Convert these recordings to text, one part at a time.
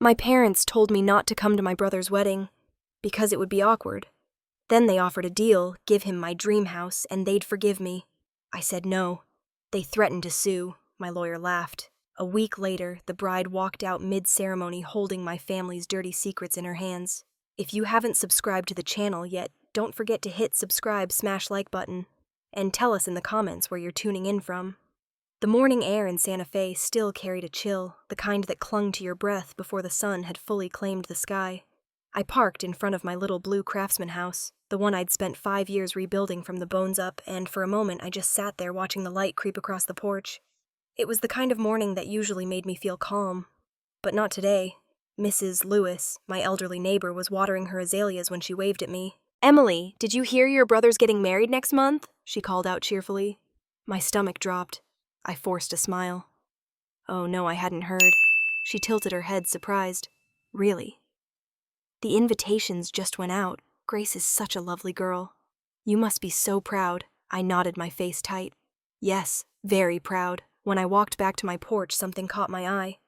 My parents told me not to come to my brother's wedding because it would be awkward. Then they offered a deal, give him my dream house, and they'd forgive me. I said no. They threatened to sue. My lawyer laughed. A week later, the bride walked out mid-ceremony holding my family's dirty secrets in her hands. If you haven't subscribed to the channel yet, don't forget to hit subscribe, smash like button, and tell us in the comments where you're tuning in from. The morning air in Santa Fe still carried a chill, the kind that clung to your breath before the sun had fully claimed the sky. I parked in front of my little blue craftsman house, the one I'd spent 5 years rebuilding from the bones up, and for a moment I just sat there watching the light creep across the porch. It was the kind of morning that usually made me feel calm. But not today. Mrs. Lewis, my elderly neighbor, was watering her azaleas when she waved at me. "Emily, did you hear your brother's getting married next month?" she called out cheerfully. My stomach dropped. I forced a smile. Oh no, I hadn't heard. She tilted her head, surprised. Really? The invitations just went out. Grace is such a lovely girl. You must be so proud. I nodded, my face tight. Yes, very proud. When I walked back to my porch, something caught my eye.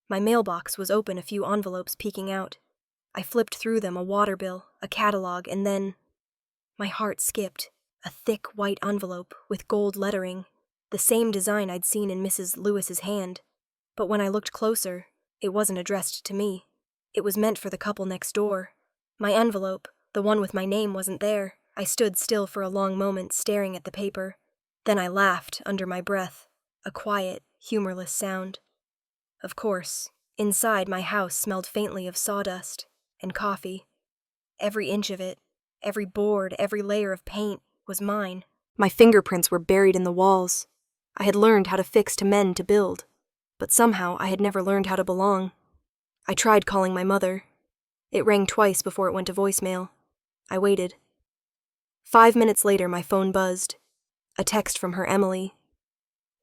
My mailbox was open, a few envelopes peeking out. I flipped through them, a water bill, a catalog, and then... My heart skipped. A thick white envelope with gold lettering, the same design I'd seen in Mrs. Lewis's hand. But when I looked closer, it wasn't addressed to me. It was meant for the couple next door. My envelope, the one with my name, wasn't there. I stood still for a long moment, staring at the paper. Then I laughed under my breath, a quiet, humorless sound. Of course, inside my house smelled faintly of sawdust and coffee. Every inch of it, every board, every layer of paint was mine. My fingerprints were buried in the walls. I had learned how to fix to mend to build, but somehow I had never learned how to belong. I tried calling my mother. It rang twice before it went to voicemail. I waited. 5 minutes later, my phone buzzed. A text from her, Emily.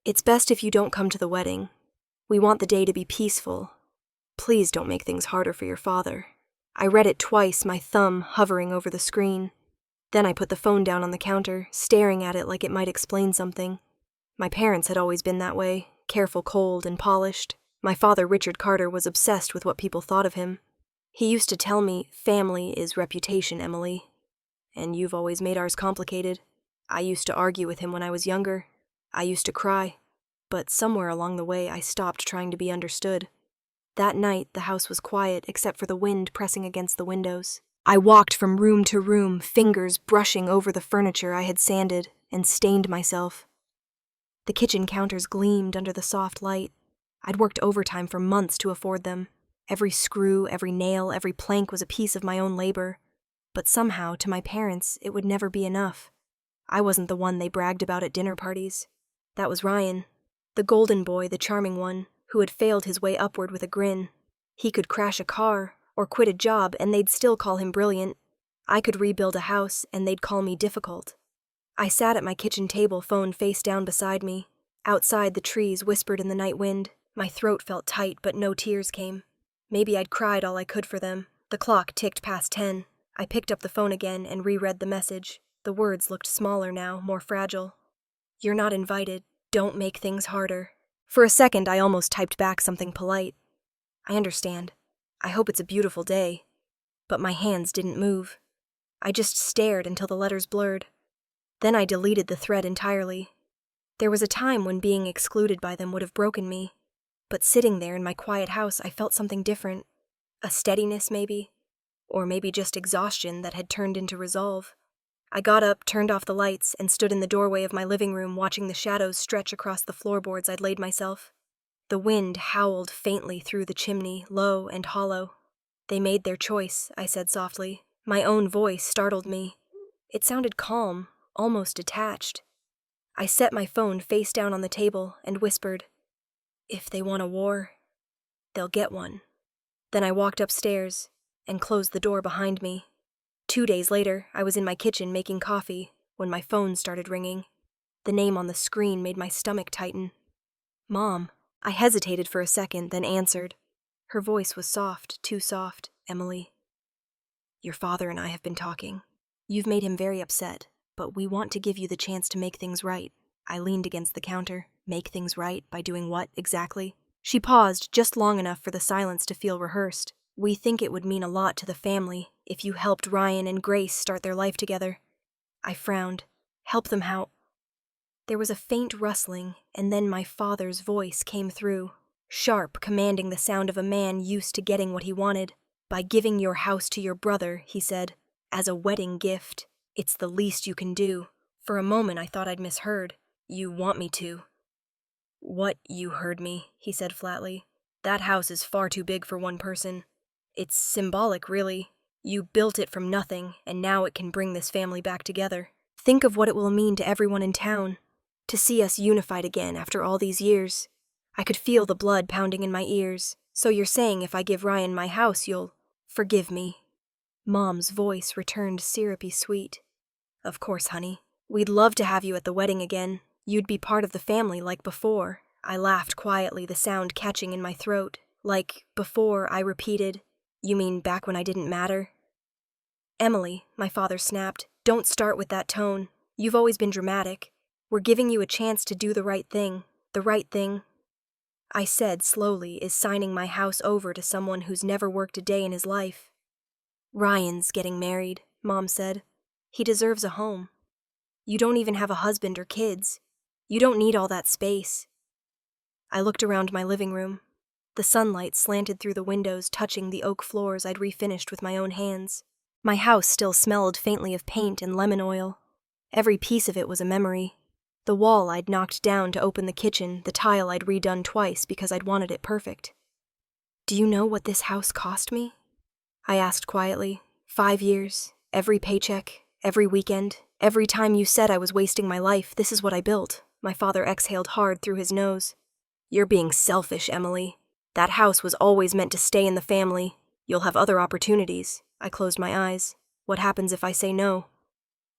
"It's best if you don't come to the wedding. We want the day to be peaceful. Please don't make things harder for your father." I read it twice, my thumb hovering over the screen. Then I put the phone down on the counter, staring at it like it might explain something. My parents had always been that way, careful, cold, and polished. My father, Richard Carter, was obsessed with what people thought of him. He used to tell me, "Family is reputation, Emily. And you've always made ours complicated." I used to argue with him when I was younger. I used to cry. But somewhere along the way, I stopped trying to be understood. That night, the house was quiet except for the wind pressing against the windows. I walked from room to room, fingers brushing over the furniture I had sanded and stained myself. The kitchen counters gleamed under the soft light. I'd worked overtime for months to afford them. Every screw, every nail, every plank was a piece of my own labor. But somehow, to my parents, it would never be enough. I wasn't the one they bragged about at dinner parties. That was Ryan, the golden boy, the charming one, who had failed his way upward with a grin. He could crash a car or quit a job and they'd still call him brilliant. I could rebuild a house and they'd call me difficult. I sat at my kitchen table, phone face down beside me. Outside, the trees whispered in the night wind. My throat felt tight, but no tears came. Maybe I'd cried all I could for them. The clock ticked past 10. I picked up the phone again and reread the message. The words looked smaller now, more fragile. "You're not invited. Don't make things harder." For a second, I almost typed back something polite. "I understand. I hope it's a beautiful day." But my hands didn't move. I just stared until the letters blurred. Then I deleted the thread entirely. There was a time when being excluded by them would have broken me. But sitting there in my quiet house, I felt something different. A steadiness, maybe. Or maybe just exhaustion that had turned into resolve. I got up, turned off the lights, and stood in the doorway of my living room watching the shadows stretch across the floorboards I'd laid myself. The wind howled faintly through the chimney, low and hollow. "They made their choice," I said softly. My own voice startled me. It sounded calm, almost detached. I set my phone face down on the table and whispered, "If they want a war, they'll get one." Then I walked upstairs and closed the door behind me. 2 days later, I was in my kitchen making coffee when my phone started ringing. The name on the screen made my stomach tighten. "Mom." I hesitated for a second, then answered. Her voice was soft, too soft. "Emily, your father and I have been talking. You've made him very upset, but we want to give you the chance to make things right." I leaned against the counter. Make things right by doing what, exactly? She paused just long enough for the silence to feel rehearsed. We think it would mean a lot to the family if you helped Ryan and Grace start their life together. I frowned. Help them how? There was a faint rustling, and then my father's voice came through, sharp, commanding the sound of a man used to getting what he wanted. By giving your house to your brother, he said, as a wedding gift. It's the least you can do. For a moment I thought I'd misheard. You want me to? What, you heard me, he said flatly. That house is far too big for one person. It's symbolic, really. You built it from nothing, and now it can bring this family back together. Think of what it will mean to everyone in town, to see us unified again after all these years. I could feel the blood pounding in my ears. So you're saying if I give Ryan my house, you'll forgive me? Mom's voice returned syrupy sweet. Of course, honey. We'd love to have you at the wedding again. You'd be part of the family like before. I laughed quietly, the sound catching in my throat. Like before, I repeated. You mean back when I didn't matter? Emily, my father snapped, don't start with that tone. You've always been dramatic. We're giving you a chance to do the right thing. The right thing, I said slowly, is signing my house over to someone who's never worked a day in his life. Ryan's getting married, Mom said. He deserves a home. You don't even have a husband or kids. You don't need all that space. I looked around my living room. The sunlight slanted through the windows, touching the oak floors I'd refinished with my own hands. My house still smelled faintly of paint and lemon oil. Every piece of it was a memory. The wall I'd knocked down to open the kitchen, the tile I'd redone twice because I'd wanted it perfect. Do you know what this house cost me? I asked quietly. 5 years, every paycheck, every weekend, every time you said I was wasting my life, this is what I built. My father exhaled hard through his nose. You're being selfish, Emily. That house was always meant to stay in the family. You'll have other opportunities. I closed my eyes. What happens if I say no?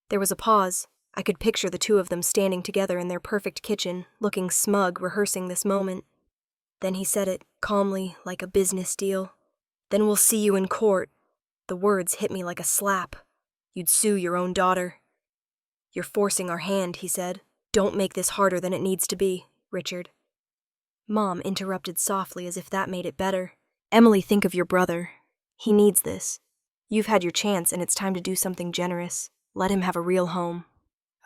There was a pause. I could picture the two of them standing together in their perfect kitchen, looking smug, rehearsing this moment. Then he said it, calmly, like a business deal. Then we'll see you in court. The words hit me like a slap. You'd sue your own daughter. You're forcing our hand, he said. Don't make this harder than it needs to be, Richard. Mom interrupted softly as if that made it better. Emily, think of your brother. He needs this. You've had your chance and it's time to do something generous. Let him have a real home.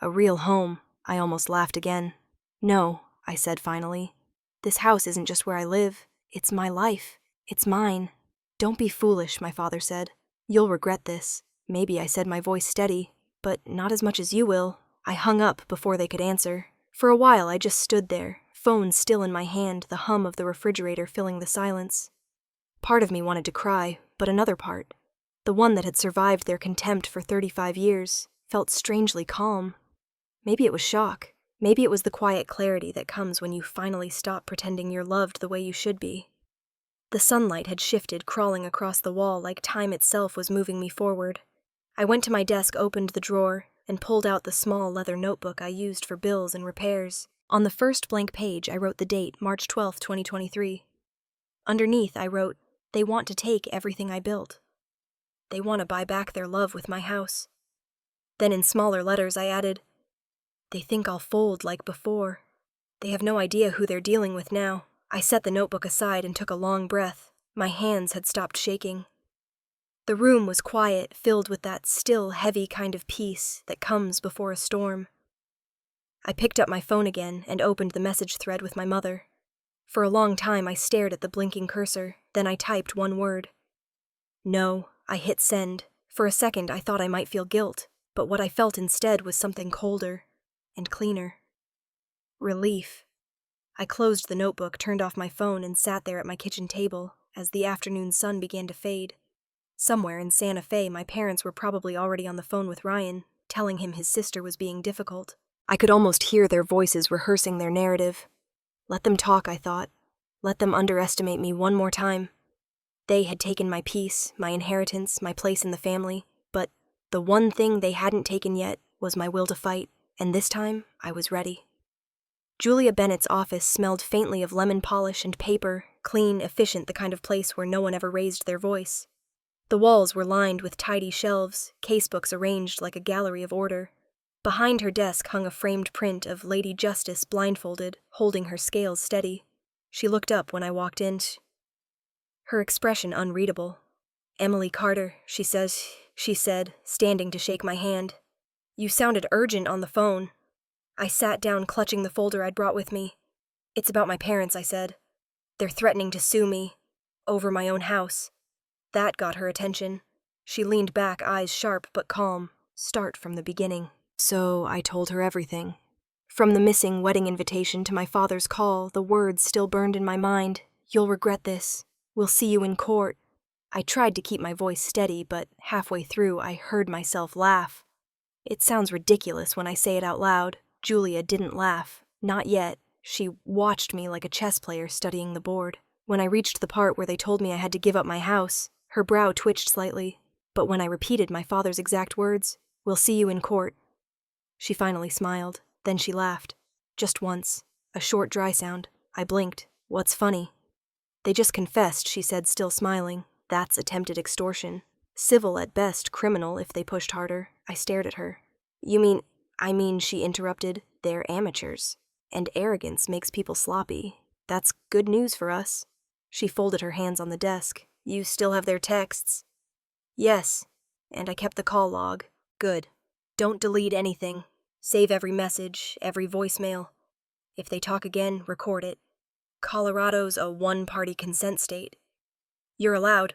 A real home. I almost laughed again. No, I said finally. This house isn't just where I live. It's my life. It's mine. Don't be foolish, my father said. You'll regret this. Maybe, I said, my voice steady, but not as much as you will. I hung up before they could answer. For a while I just stood there, phone still in my hand, the hum of the refrigerator filling the silence. Part of me wanted to cry, but another part, the one that had survived their contempt for 35 years, felt strangely calm. Maybe it was shock. Maybe it was the quiet clarity that comes when you finally stop pretending you're loved the way you should be. The sunlight had shifted, crawling across the wall like time itself was moving me forward. I went to my desk, opened the drawer, and pulled out the small leather notebook I used for bills and repairs. On the first blank page, I wrote the date, March 12, 2023. Underneath, I wrote, they want to take everything I built. They want to buy back their love with my house. Then in smaller letters, I added, they think I'll fold like before. They have no idea who they're dealing with now. I set the notebook aside and took a long breath. My hands had stopped shaking. The room was quiet, filled with that still, heavy kind of peace that comes before a storm. I picked up my phone again and opened the message thread with my mother. For a long time I stared at the blinking cursor, then I typed one word. No, I hit send. For a second I thought I might feel guilt, but what I felt instead was something colder and cleaner. Relief. I closed the notebook, turned off my phone, and sat there at my kitchen table as the afternoon sun began to fade. Somewhere in Santa Fe, my parents were probably already on the phone with Ryan, telling him his sister was being difficult. I could almost hear their voices rehearsing their narrative. Let them talk, I thought. Let them underestimate me one more time. They had taken my peace, my inheritance, my place in the family, but the one thing they hadn't taken yet was my will to fight, and this time I was ready. Julia Bennett's office smelled faintly of lemon polish and paper, clean, efficient, the kind of place where no one ever raised their voice. The walls were lined with tidy shelves, casebooks arranged like a gallery of order. Behind her desk hung a framed print of Lady Justice blindfolded, holding her scales steady. She looked up when I walked in, her expression unreadable. "Emily Carter," she said, standing to shake my hand. "You sounded urgent on the phone." I sat down, clutching the folder I'd brought with me. "It's about my parents," I said. "They're threatening to sue me. Over my own house." That got her attention. She leaned back, eyes sharp but calm. "Start from the beginning." So I told her everything. From the missing wedding invitation to my father's call, the words still burned in my mind. "You'll regret this. We'll see you in court." I tried to keep my voice steady, but halfway through I heard myself laugh. It sounds ridiculous when I say it out loud. Julia didn't laugh. Not yet. She watched me like a chess player studying the board. When I reached the part where they told me I had to give up my house, her brow twitched slightly. But when I repeated my father's exact words, "We'll see you in court," she finally smiled. Then she laughed. Just once. A short, dry sound. I blinked. "What's funny?" "They just confessed," she said, still smiling. "That's attempted extortion. Civil at best, criminal if they pushed harder." I stared at her. I mean, she interrupted. "They're amateurs. And arrogance makes people sloppy. That's good news for us." She folded her hands on the desk. "You still have their texts?" "Yes. And I kept the call log." "Good. Don't delete anything. Save every message, every voicemail. If they talk again, record it. Colorado's a one-party consent state. You're allowed."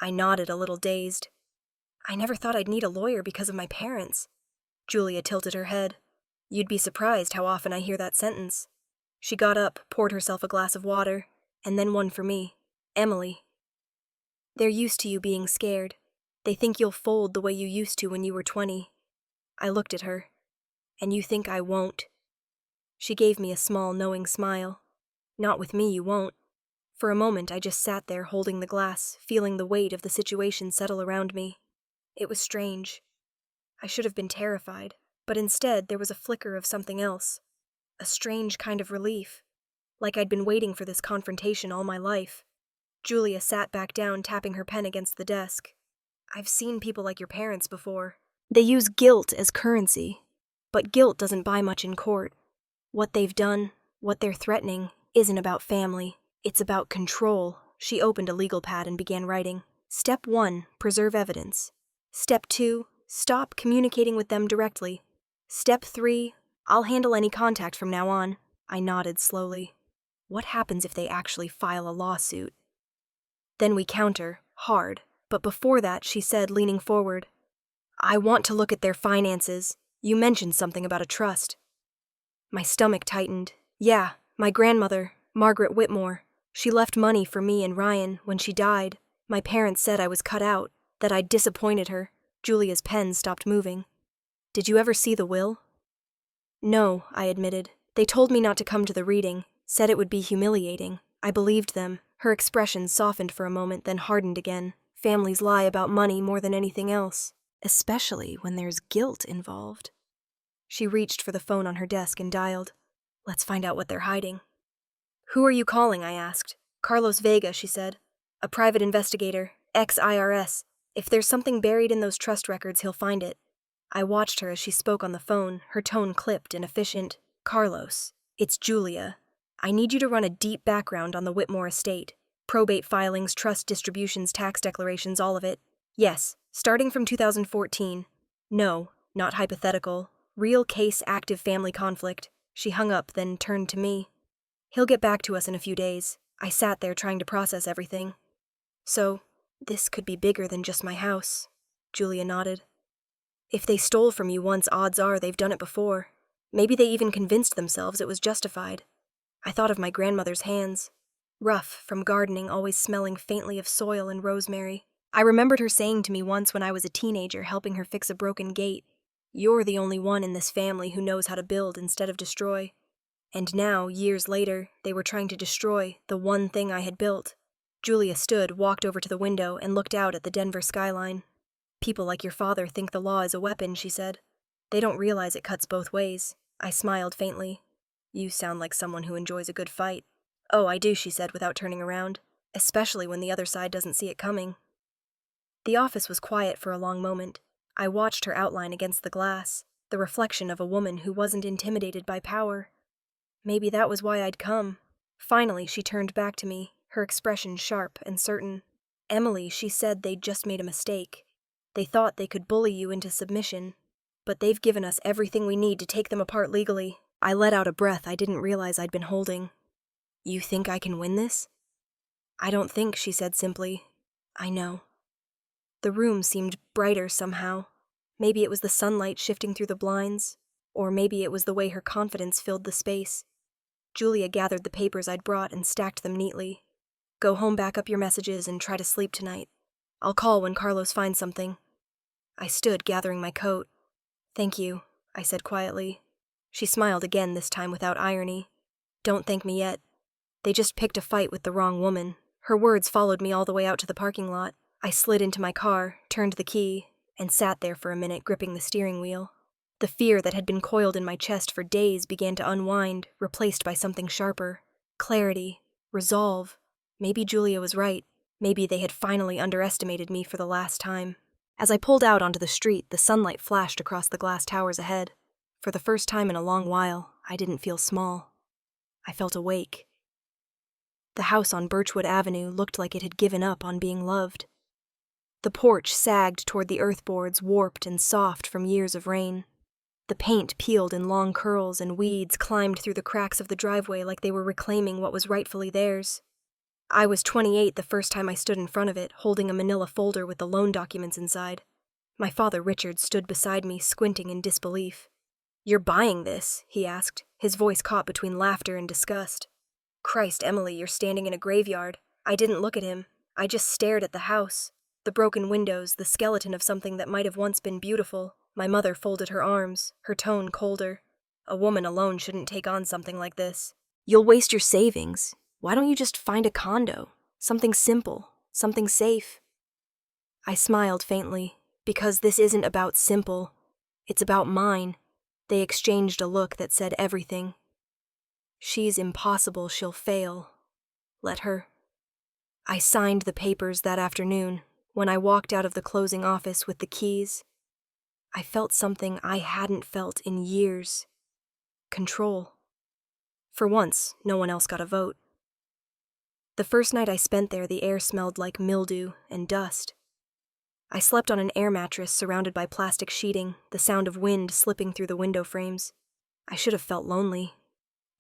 I nodded, a little dazed. I never thought I'd need a lawyer because of my parents. Julia tilted her head. "You'd be surprised how often I hear that sentence." She got up, poured herself a glass of water, and then one for me. "Emily, they're used to you being scared. They think you'll fold the way you used to when you were 20. I looked at her. "And you think I won't?" She gave me a small, knowing smile. "Not with me, you won't." For a moment, I just sat there holding the glass, feeling the weight of the situation settle around me. It was strange. I should have been terrified, but instead there was a flicker of something else. A strange kind of relief. Like I'd been waiting for this confrontation all my life. Julia sat back down, tapping her pen against the desk. "I've seen people like your parents before. They use guilt as currency. But guilt doesn't buy much in court. What they've done, what they're threatening, isn't about family. It's about control." She opened a legal pad and began writing. "Step 1, preserve evidence. Step 2, stop communicating with them directly. Step 3, I'll handle any contact from now on." I nodded slowly. What happens if they actually file a lawsuit? "Then we counter, hard. But before that," she said, leaning forward, "I want to look at their finances. You mentioned something about a trust." My stomach tightened. "Yeah, my grandmother, Margaret Whitmore. She left money for me and Ryan when she died. My parents said I was cut out, that I'd disappointed her." Julia's pen stopped moving. "Did you ever see the will?" "No," I admitted. "They told me not to come to the reading, said it would be humiliating." I believed them. Her expression softened for a moment, then hardened again. Families lie about money more than anything else, especially when there's guilt involved. She reached for the phone on her desk and dialed. "Let's find out what they're hiding." "Who are you calling?" I asked. "Carlos Vega," she said. "A private investigator, ex-IRS. If there's something buried in those trust records, he'll find it." I watched her as she spoke on the phone, her tone clipped and efficient. "Carlos, it's Julia. I need you to run a deep background on the Whitmore estate. Probate filings, trust distributions, tax declarations, all of it. Yes, starting from 2014. No, not hypothetical. Real case, active family conflict." She hung up, then turned to me. "He'll get back to us in a few days." I sat there trying to process everything. "So, this could be bigger than just my house." Julia nodded. "If they stole from you once, odds are they've done it before. Maybe they even convinced themselves it was justified." I thought of my grandmother's hands. Rough from gardening, always smelling faintly of soil and rosemary. I remembered her saying to me once when I was a teenager, helping her fix a broken gate, "You're the only one in this family who knows how to build instead of destroy." And now, years later, they were trying to destroy the one thing I had built. Julia stood, walked over to the window, and looked out at the Denver skyline. "People like your father think the law is a weapon," she said. "They don't realize it cuts both ways." I smiled faintly. "You sound like someone who enjoys a good fight." "Oh, I do," she said without turning around. "Especially when the other side doesn't see it coming." The office was quiet for a long moment. I watched her outline against the glass, the reflection of a woman who wasn't intimidated by power. Maybe that was why I'd come. Finally, she turned back to me, her expression sharp and certain. Emily, she said they'd just made a mistake. They thought they could bully you into submission, but they've given us everything we need to take them apart legally. I let out a breath I didn't realize I'd been holding. You think I can win this? I don't think, she said simply. I know. The room seemed brighter somehow. Maybe it was the sunlight shifting through the blinds, or maybe it was the way her confidence filled the space. Julia gathered the papers I'd brought and stacked them neatly. Go home, back up your messages, and try to sleep tonight. I'll call when Carlos finds something. I stood, gathering my coat. Thank you, I said quietly. She smiled again, this time without irony. Don't thank me yet. They just picked a fight with the wrong woman. Her words followed me all the way out to the parking lot. I slid into my car, turned the key, and sat there for a minute, gripping the steering wheel. The fear that had been coiled in my chest for days began to unwind, replaced by something sharper. Clarity. Resolve. Maybe Julia was right. Maybe they had finally underestimated me for the last time. As I pulled out onto the street, the sunlight flashed across the glass towers ahead. For the first time in a long while, I didn't feel small. I felt awake. The house on Birchwood Avenue looked like it had given up on being loved. The porch sagged toward the earthboards, warped and soft from years of rain. The paint peeled in long curls, and weeds climbed through the cracks of the driveway like they were reclaiming what was rightfully theirs. I was 28 the first time I stood in front of it, holding a manila folder with the loan documents inside. My father, Richard, stood beside me, squinting in disbelief. You're buying this? He asked, his voice caught between laughter and disgust. Christ, Emily, you're standing in a graveyard. I didn't look at him. I just stared at the house. The broken windows, the skeleton of something that might have once been beautiful. My mother folded her arms, her tone colder. A woman alone shouldn't take on something like this. You'll waste your savings. Why don't you just find a condo? Something simple, something safe. I smiled faintly, because this isn't about simple. It's about mine. They exchanged a look that said everything. She's impossible, she'll fail. Let her. I signed the papers that afternoon. When I walked out of the closing office with the keys, I felt something I hadn't felt in years. Control. For once, no one else got a vote. The first night I spent there, the air smelled like mildew and dust. I slept on an air mattress surrounded by plastic sheeting, the sound of wind slipping through the window frames. I should have felt lonely.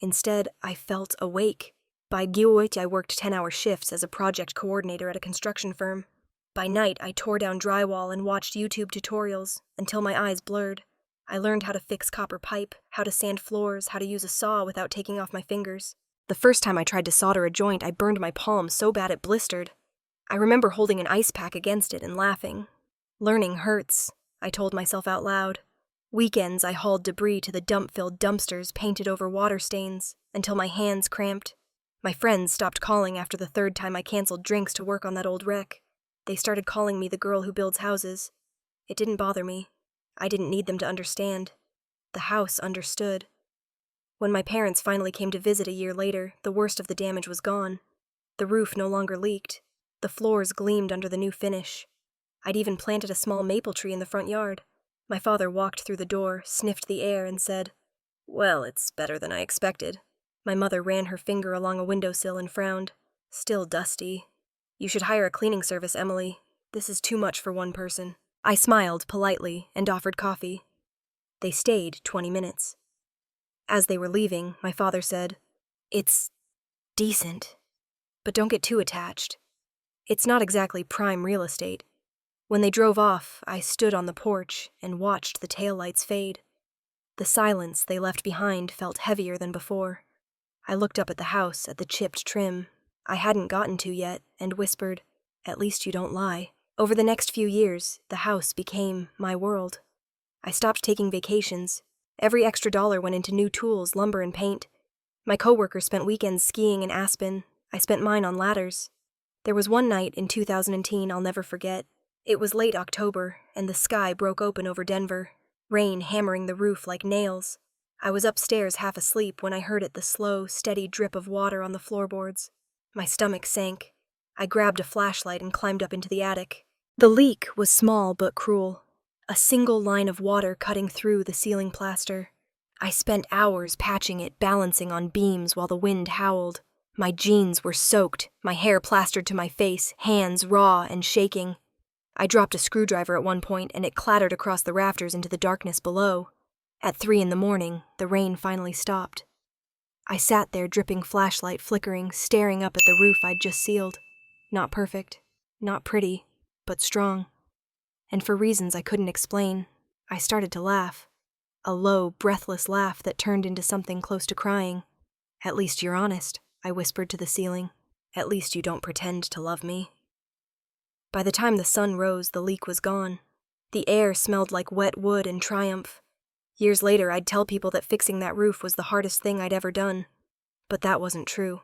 Instead, I felt awake. By Giuoit, I worked 10-hour shifts as a project coordinator at a construction firm. By night, I tore down drywall and watched YouTube tutorials until my eyes blurred. I learned how to fix copper pipe, how to sand floors, how to use a saw without taking off my fingers. The first time I tried to solder a joint, I burned my palm so bad it blistered. I remember holding an ice pack against it and laughing. Learning hurts, I told myself out loud. Weekends, I hauled debris to the dump-filled dumpsters painted over water stains until my hands cramped. My friends stopped calling after the third time I canceled drinks to work on that old wreck. They started calling me the girl who builds houses. It didn't bother me. I didn't need them to understand. The house understood. When my parents finally came to visit a year later, the worst of the damage was gone. The roof no longer leaked. The floors gleamed under the new finish. I'd even planted a small maple tree in the front yard. My father walked through the door, sniffed the air, and said, "Well, it's better than I expected." My mother ran her finger along a windowsill and frowned. Still dusty. You should hire a cleaning service, Emily. This is too much for one person. I smiled politely and offered coffee. They stayed 20 minutes. As they were leaving, my father said, "It's decent, but don't get too attached. It's not exactly prime real estate." When they drove off, I stood on the porch and watched the taillights fade. The silence they left behind felt heavier than before. I looked up at the house, at the chipped trim I hadn't gotten to yet, and whispered, "At least you don't lie." Over the next few years, the house became my world. I stopped taking vacations. Every extra dollar went into new tools, lumber, and paint. My coworkers spent weekends skiing in Aspen. I spent mine on ladders. There was one night in 2010 I'll never forget. It was late October, and the sky broke open over Denver, rain hammering the roof like nails. I was upstairs half asleep when I heard the slow, steady drip of water on the floorboards. My stomach sank. I grabbed a flashlight and climbed up into the attic. The leak was small but cruel. A single line of water cutting through the ceiling plaster. I spent hours patching it, balancing on beams while the wind howled. My jeans were soaked, my hair plastered to my face, hands raw and shaking. I dropped a screwdriver at one point and it clattered across the rafters into the darkness below. At 3 a.m, the rain finally stopped. I sat there, dripping flashlight flickering, staring up at the roof I'd just sealed. Not perfect, not pretty, but strong. And for reasons I couldn't explain, I started to laugh. A low, breathless laugh that turned into something close to crying. "At least you're honest," I whispered to the ceiling. "At least you don't pretend to love me." By the time the sun rose, the leak was gone. The air smelled like wet wood and triumph. Years later, I'd tell people that fixing that roof was the hardest thing I'd ever done. But that wasn't true.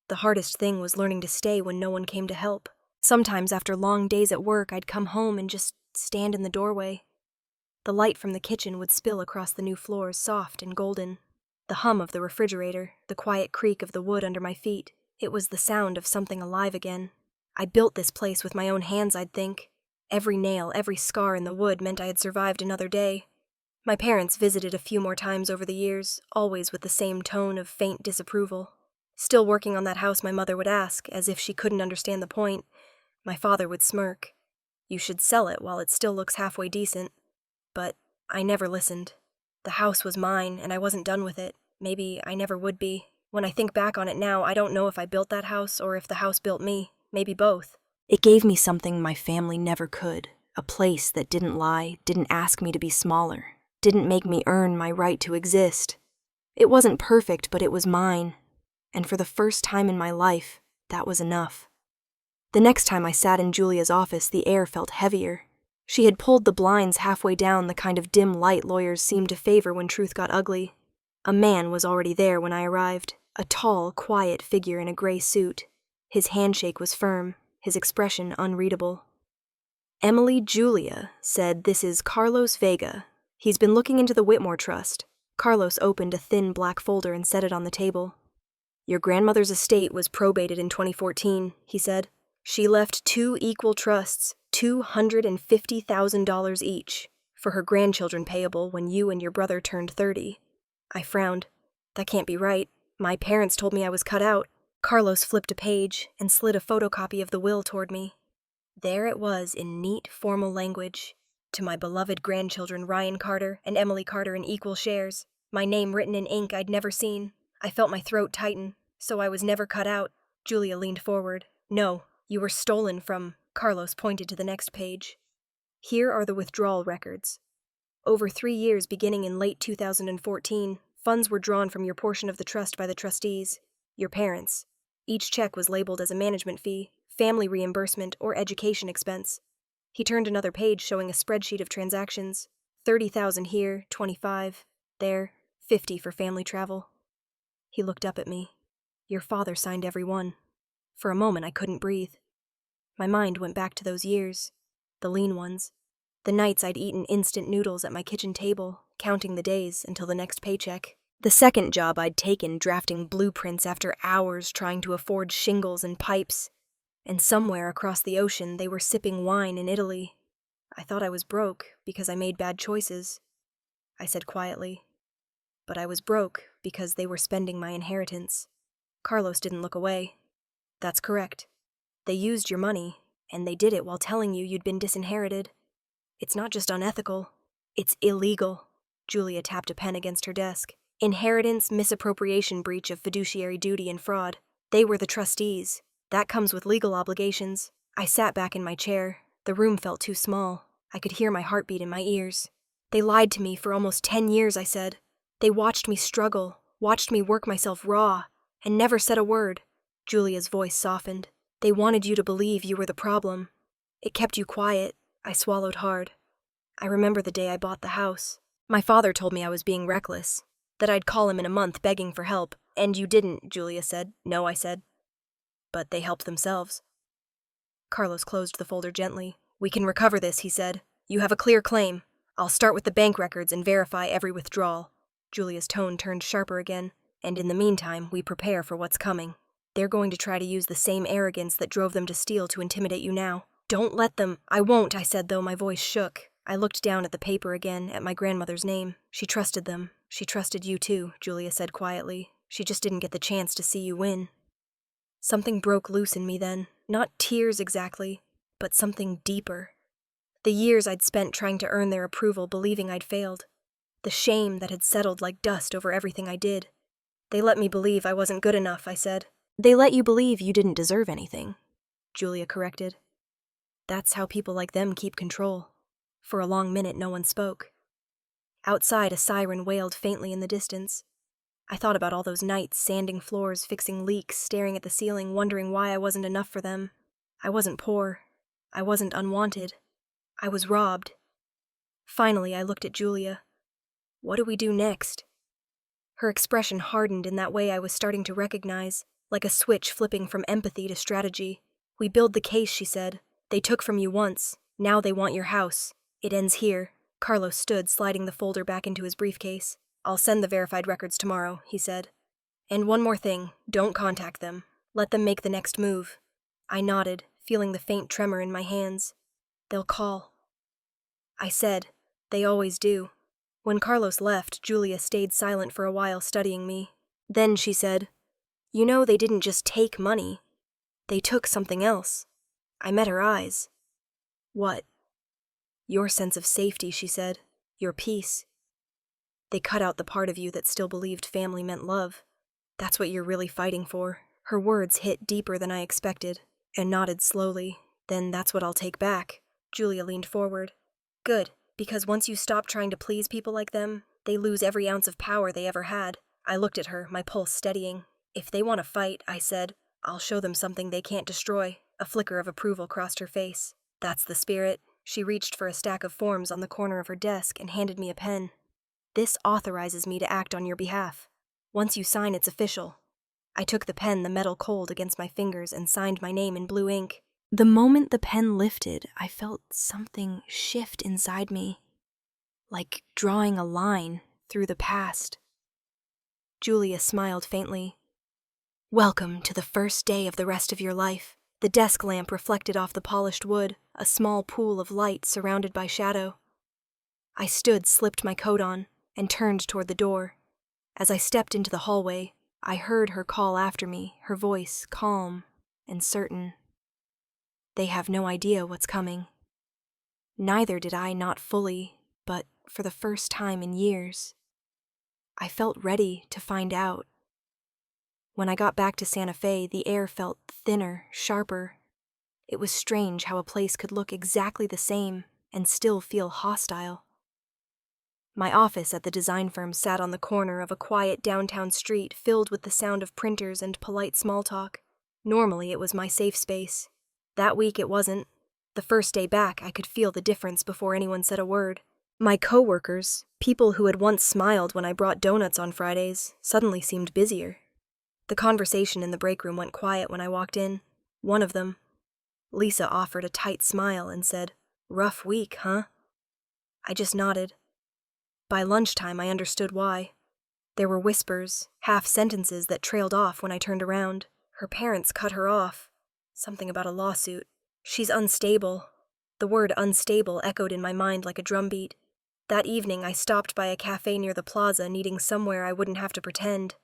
The hardest thing was learning to stay when no one came to help. Sometimes after long days at work, I'd come home and just stand in the doorway. The light from the kitchen would spill across the new floors, soft and golden. The hum of the refrigerator, the quiet creak of the wood under my feet. It was the sound of something alive again. I built this place with my own hands, I'd think. Every nail, every scar in the wood meant I had survived another day. My parents visited a few more times over the years, always with the same tone of faint disapproval. "Still working on that house?" my mother would ask, as if she couldn't understand the point. My father would smirk. "You should sell it while it still looks halfway decent." But I never listened. The house was mine, and I wasn't done with it. Maybe I never would be. When I think back on it now, I don't know if I built that house or if the house built me. Maybe both. It gave me something my family never could. A place that didn't lie, didn't ask me to be smaller, didn't make me earn my right to exist. It wasn't perfect, but it was mine. And for the first time in my life, that was enough. The next time I sat in Julia's office, the air felt heavier. She had pulled the blinds halfway down, the kind of dim light lawyers seem to favor when truth got ugly. A man was already there when I arrived, a tall, quiet figure in a gray suit. His handshake was firm, his expression unreadable. "Emily Julia said this is Carlos Vega. He's been looking into the Whitmore Trust." Carlos opened a thin black folder and set it on the table. "Your grandmother's estate was probated in 2014, he said. She left 2 equal trusts, $250,000 each, for her grandchildren payable when you and your brother turned 30. I frowned. That can't be right. My parents told me I was cut out. Carlos flipped a page and slid a photocopy of the will toward me. There it was in neat, formal language. To my beloved grandchildren Ryan Carter and Emily Carter in equal shares. My name written in ink I'd never seen. I felt my throat tighten. So I was never cut out. Julia leaned forward. "No, you were stolen from..." Carlos pointed to the next page. "Here are the withdrawal records. Over 3 years beginning in late 2014, funds were drawn from your portion of the trust by the trustees, your parents. Each check was labeled as a management fee, family reimbursement, or education expense." He turned another page showing a spreadsheet of transactions. 30,000 here, 25, there, 50 for family travel. He looked up at me. "Your father signed every one." For a moment I couldn't breathe. My mind went back to those years, the lean ones, the nights I'd eaten instant noodles at my kitchen table, counting the days until the next paycheck. The second job I'd taken drafting blueprints after hours trying to afford shingles and pipes. And somewhere across the ocean they were sipping wine in Italy. I thought I was broke because I made bad choices. I said quietly. But I was broke because they were spending my inheritance. Carlos didn't look away. "That's correct. They used your money, and they did it while telling you you'd been disinherited. It's not just unethical, it's illegal." Julia tapped a pen against her desk. "Inheritance, misappropriation, breach of fiduciary duty, and fraud. They were the trustees. That comes with legal obligations." I sat back in my chair. The room felt too small. I could hear my heartbeat in my ears. "They lied to me for almost 10 years, I said. They watched me struggle, watched me work myself raw, and never said a word." Julia's voice softened. "They wanted you to believe you were the problem. It kept you quiet." I swallowed hard. I remember the day I bought the house. My father told me I was being reckless, that I'd call him in a month begging for help. "And you didn't," Julia said. "No," I said. "But they helped themselves." Carlos closed the folder gently. "We can recover this," he said. "You have a clear claim. I'll start with the bank records and verify every withdrawal." Julia's tone turned sharper again. "And in the meantime, we prepare for what's coming. They're going to try to use the same arrogance that drove them to steal to intimidate you now. Don't let them..." "I won't," I said, though my voice shook. I looked down at the paper again, at my grandmother's name. "She trusted them. She trusted you too," Julia said quietly. "She just didn't get the chance to see you win." Something broke loose in me then, not tears exactly, but something deeper. The years I'd spent trying to earn their approval, believing I'd failed. The shame that had settled like dust over everything I did. They let me believe I wasn't good enough, I said. They let you believe you didn't deserve anything, Julia corrected. That's how people like them keep control. For a long minute, no one spoke. Outside, a siren wailed faintly in the distance. I thought about all those nights, sanding floors, fixing leaks, staring at the ceiling, wondering why I wasn't enough for them. I wasn't poor. I wasn't unwanted. I was robbed. Finally, I looked at Julia. What do we do next? Her expression hardened in that way I was starting to recognize, like a switch flipping from empathy to strategy. We build the case, she said. They took from you once. Now they want your house. It ends here. Carlos stood, sliding the folder back into his briefcase. I'll send the verified records tomorrow, he said. And one more thing, don't contact them. Let them make the next move. I nodded, feeling the faint tremor in my hands. They'll call. I said, they always do. When Carlos left, Julia stayed silent for a while, studying me. Then she said, you know they didn't just take money. They took something else. I met her eyes. What? Your sense of safety, she said. Your peace. They cut out the part of you that still believed family meant love. That's what you're really fighting for. Her words hit deeper than I expected, and nodded slowly. Then that's what I'll take back. Julia leaned forward. Good, because once you stop trying to please people like them, they lose every ounce of power they ever had. I looked at her, my pulse steadying. If they want to fight, I said, I'll show them something they can't destroy. A flicker of approval crossed her face. That's the spirit. She reached for a stack of forms on the corner of her desk and handed me a pen. This authorizes me to act on your behalf. Once you sign, it's official. I took the pen, the metal cold, against my fingers and signed my name in blue ink. The moment the pen lifted, I felt something shift inside me, like drawing a line through the past. Julia smiled faintly. Welcome to the first day of the rest of your life. The desk lamp reflected off the polished wood, a small pool of light surrounded by shadow. I stood, slipped my coat on, and turned toward the door. As I stepped into the hallway, I heard her call after me, her voice calm and certain. They have no idea what's coming. Neither did I, not fully, but for the first time in years. I felt ready to find out. When I got back to Santa Fe, the air felt thinner, sharper. It was strange how a place could look exactly the same and still feel hostile. My office at the design firm sat on the corner of a quiet downtown street filled with the sound of printers and polite small talk. Normally, it was my safe space. That week, it wasn't. The first day back, I could feel the difference before anyone said a word. My coworkers, people who had once smiled when I brought donuts on Fridays, suddenly seemed busier. The conversation in the break room went quiet when I walked in. One of them, Lisa, offered a tight smile and said, "Rough week, huh?" I just nodded. By lunchtime, I understood why. There were whispers, half sentences that trailed off when I turned around. Her parents cut her off. Something about a lawsuit. She's unstable. The word unstable echoed in my mind like a drumbeat. That evening, I stopped by a cafe near the plaza, needing somewhere I wouldn't have to pretend.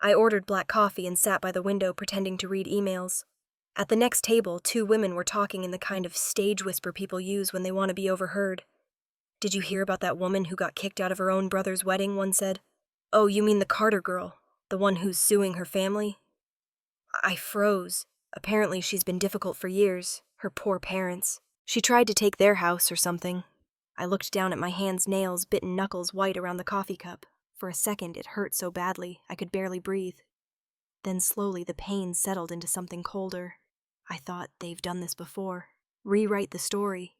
I ordered black coffee and sat by the window pretending to read emails. At the next table, two women were talking in the kind of stage whisper people use when they want to be overheard. "Did you hear about that woman who got kicked out of her own brother's wedding?" one said. "Oh, you mean the Carter girl, the one who's suing her family?" I froze. Apparently she's been difficult for years, her poor parents. She tried to take their house or something. I looked down at my hands, nails, bitten knuckles white around the coffee cup. For a second, it hurt so badly, I could barely breathe. Then slowly the pain settled into something colder. I thought, they've done this before. Rewrite the story.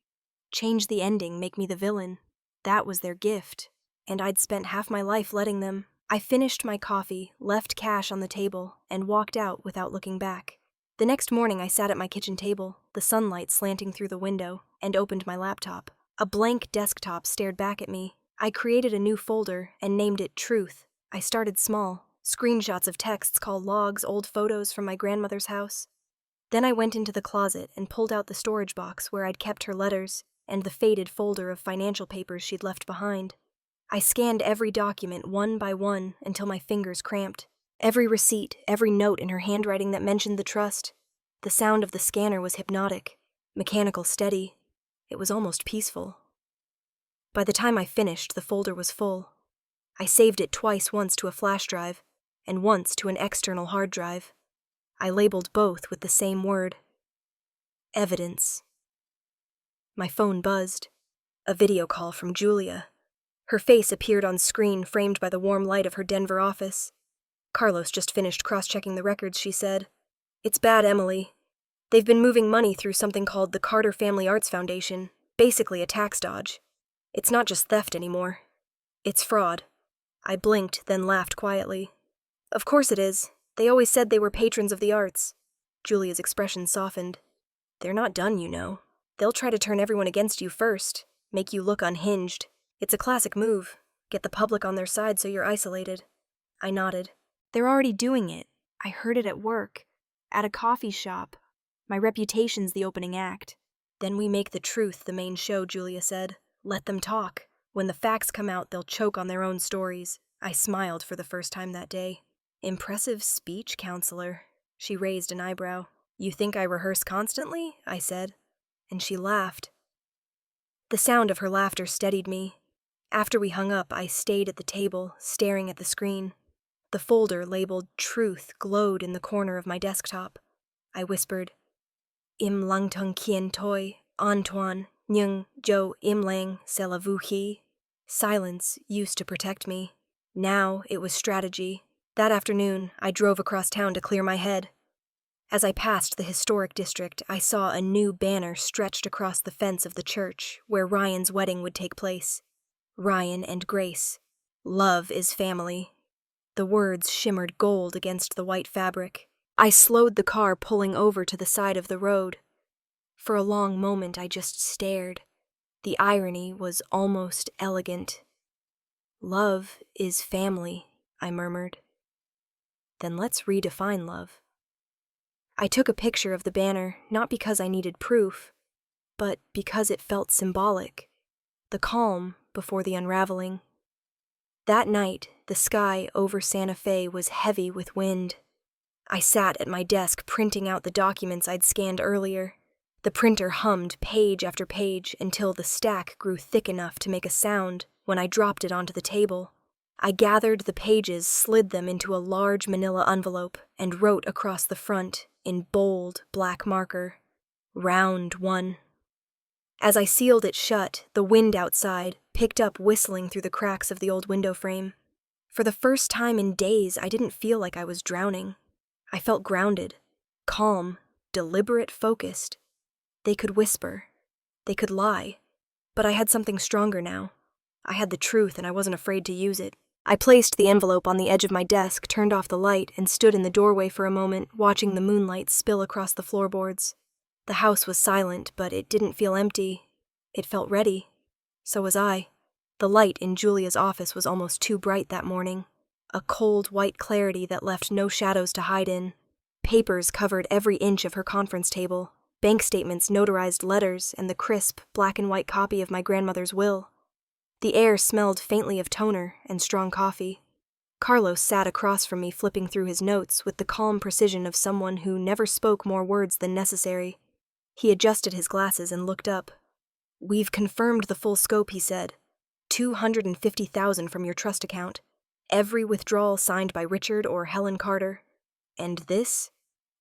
Change the ending, make me the villain. That was their gift, and I'd spent half my life letting them. I finished my coffee, left cash on the table, and walked out without looking back. The next morning I sat at my kitchen table, the sunlight slanting through the window, and opened my laptop. A blank desktop stared back at me. I created a new folder and named it Truth. I started small. Screenshots of texts called logs, old photos from my grandmother's house. Then I went into the closet and pulled out the storage box where I'd kept her letters and the faded folder of financial papers she'd left behind. I scanned every document one by one until my fingers cramped. Every receipt, every note in her handwriting that mentioned the trust. The sound of the scanner was hypnotic, mechanical, steady. It was almost peaceful. By the time I finished, the folder was full. I saved it twice, once to a flash drive, and once to an external hard drive. I labeled both with the same word: evidence. My phone buzzed. A video call from Julia. Her face appeared on screen, framed by the warm light of her Denver office. Carlos just finished cross-checking the records, she said. It's bad, Emily. They've been moving money through something called the Carter Family Arts Foundation, basically a tax dodge. It's not just theft anymore. It's fraud. I blinked, then laughed quietly. Of course it is. They always said they were patrons of the arts. Julia's expression softened. They're not done, you know. They'll try to turn everyone against you first, make you look unhinged. It's a classic move. Get the public on their side so you're isolated. I nodded. They're already doing it. I heard it at work. At a coffee shop. My reputation's the opening act. Then we make the truth the main show, Julia said. Let them talk. When the facts come out, they'll choke on their own stories. I smiled for the first time that day. Impressive speech, counselor. She raised an eyebrow. You think I rehearse constantly? I said. And she laughed. The sound of her laughter steadied me. After we hung up, I stayed at the table, staring at the screen. The folder labeled Truth glowed in the corner of my desktop. I whispered, Im lang tung kien toi, Antoine, Nyung jo im lang se la vu hi. Silence used to protect me. Now it was strategy. That afternoon, I drove across town to clear my head. As I passed the historic district, I saw a new banner stretched across the fence of the church where Ryan's wedding would take place. Ryan and Grace. Love is family. The words shimmered gold against the white fabric. I slowed the car, pulling over to the side of the road. For a long moment, I just stared. The irony was almost elegant. Love is family, I murmured. Then let's redefine love. I took a picture of the banner, not because I needed proof, but because it felt symbolic. The calm before the unraveling. That night, the sky over Santa Fe was heavy with wind. I sat at my desk printing out the documents I'd scanned earlier. The printer hummed page after page until the stack grew thick enough to make a sound when I dropped it onto the table. I gathered the pages, slid them into a large manila envelope, and wrote across the front, in bold black marker, Round 1. As I sealed it shut, the wind outside picked up whistling through the cracks of the old window frame. For the first time in days, I didn't feel like I was drowning. I felt grounded, calm, deliberate, focused. They could whisper. They could lie. But I had something stronger now. I had the truth, and I wasn't afraid to use it. I placed the envelope on the edge of my desk, turned off the light, and stood in the doorway for a moment, watching the moonlight spill across the floorboards. The house was silent, but it didn't feel empty. It felt ready. So was I. The light in Julia's office was almost too bright that morning. A cold, white clarity that left no shadows to hide in. Papers covered every inch of her conference table. Bank statements, notarized letters, and the crisp, black-and-white copy of my grandmother's will. The air smelled faintly of toner and strong coffee. Carlos sat across from me, flipping through his notes with the calm precision of someone who never spoke more words than necessary. He adjusted his glasses and looked up. We've confirmed the full scope, he said. $250,000 from your trust account. Every withdrawal signed by Richard or Helen Carter. And this,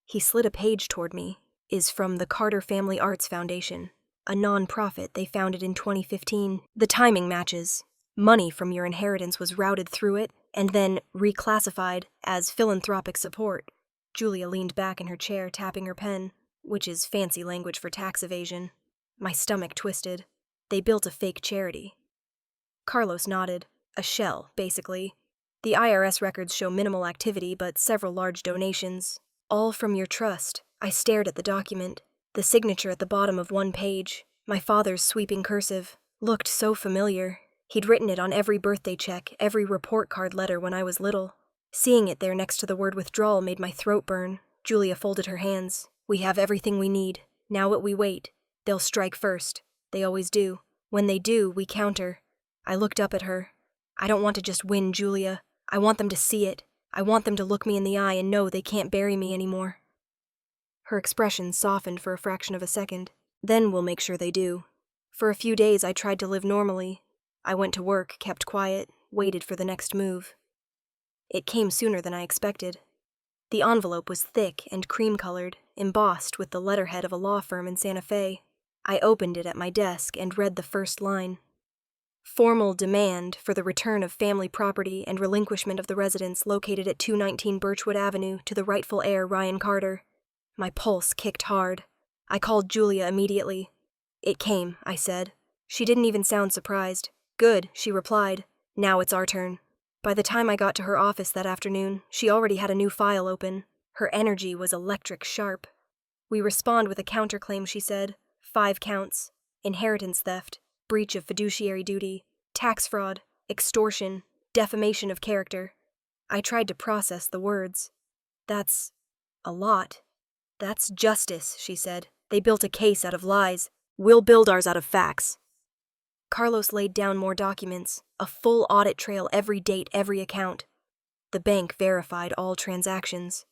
he slid a page toward me, is from the Carter Family Arts Foundation, a non-profit they founded in 2015. The timing matches. Money from your inheritance was routed through it and then reclassified as philanthropic support. Julia leaned back in her chair, tapping her pen, which is fancy language for tax evasion. My stomach twisted. They built a fake charity. Carlos nodded. A shell, basically. The IRS records show minimal activity, but several large donations. All from your trust. I stared at the document. The signature at the bottom of one page, my father's sweeping cursive, looked so familiar. He'd written it on every birthday check, every report card letter when I was little. Seeing it there next to the word withdrawal made my throat burn. Julia folded her hands. We have everything we need. Now what we wait. They'll strike first. They always do. When they do, we counter. I looked up at her. I don't want to just win, Julia. I want them to see it. I want them to look me in the eye and know they can't bury me anymore." Her expression softened for a fraction of a second. "Then we'll make sure they do." For a few days I tried to live normally. I went to work, kept quiet, waited for the next move. It came sooner than I expected. The envelope was thick and cream-colored, embossed with the letterhead of a law firm in Santa Fe. I opened it at my desk and read the first line. "Formal demand for the return of family property and relinquishment of the residence located at 219 Birchwood Avenue to the rightful heir Ryan Carter." My pulse kicked hard. I called Julia immediately. "It came," I said. She didn't even sound surprised. "Good," she replied. "Now it's our turn." By the time I got to her office that afternoon, she already had a new file open. Her energy was electric sharp. "We respond with a counterclaim," she said. 5 counts. Inheritance theft, breach of fiduciary duty, tax fraud, extortion, defamation of character. I tried to process the words. "That's a lot." "That's justice," she said. "They built a case out of lies. We'll build ours out of facts." Carlos laid down more documents, a full audit trail, every date, every account. The bank verified all transactions.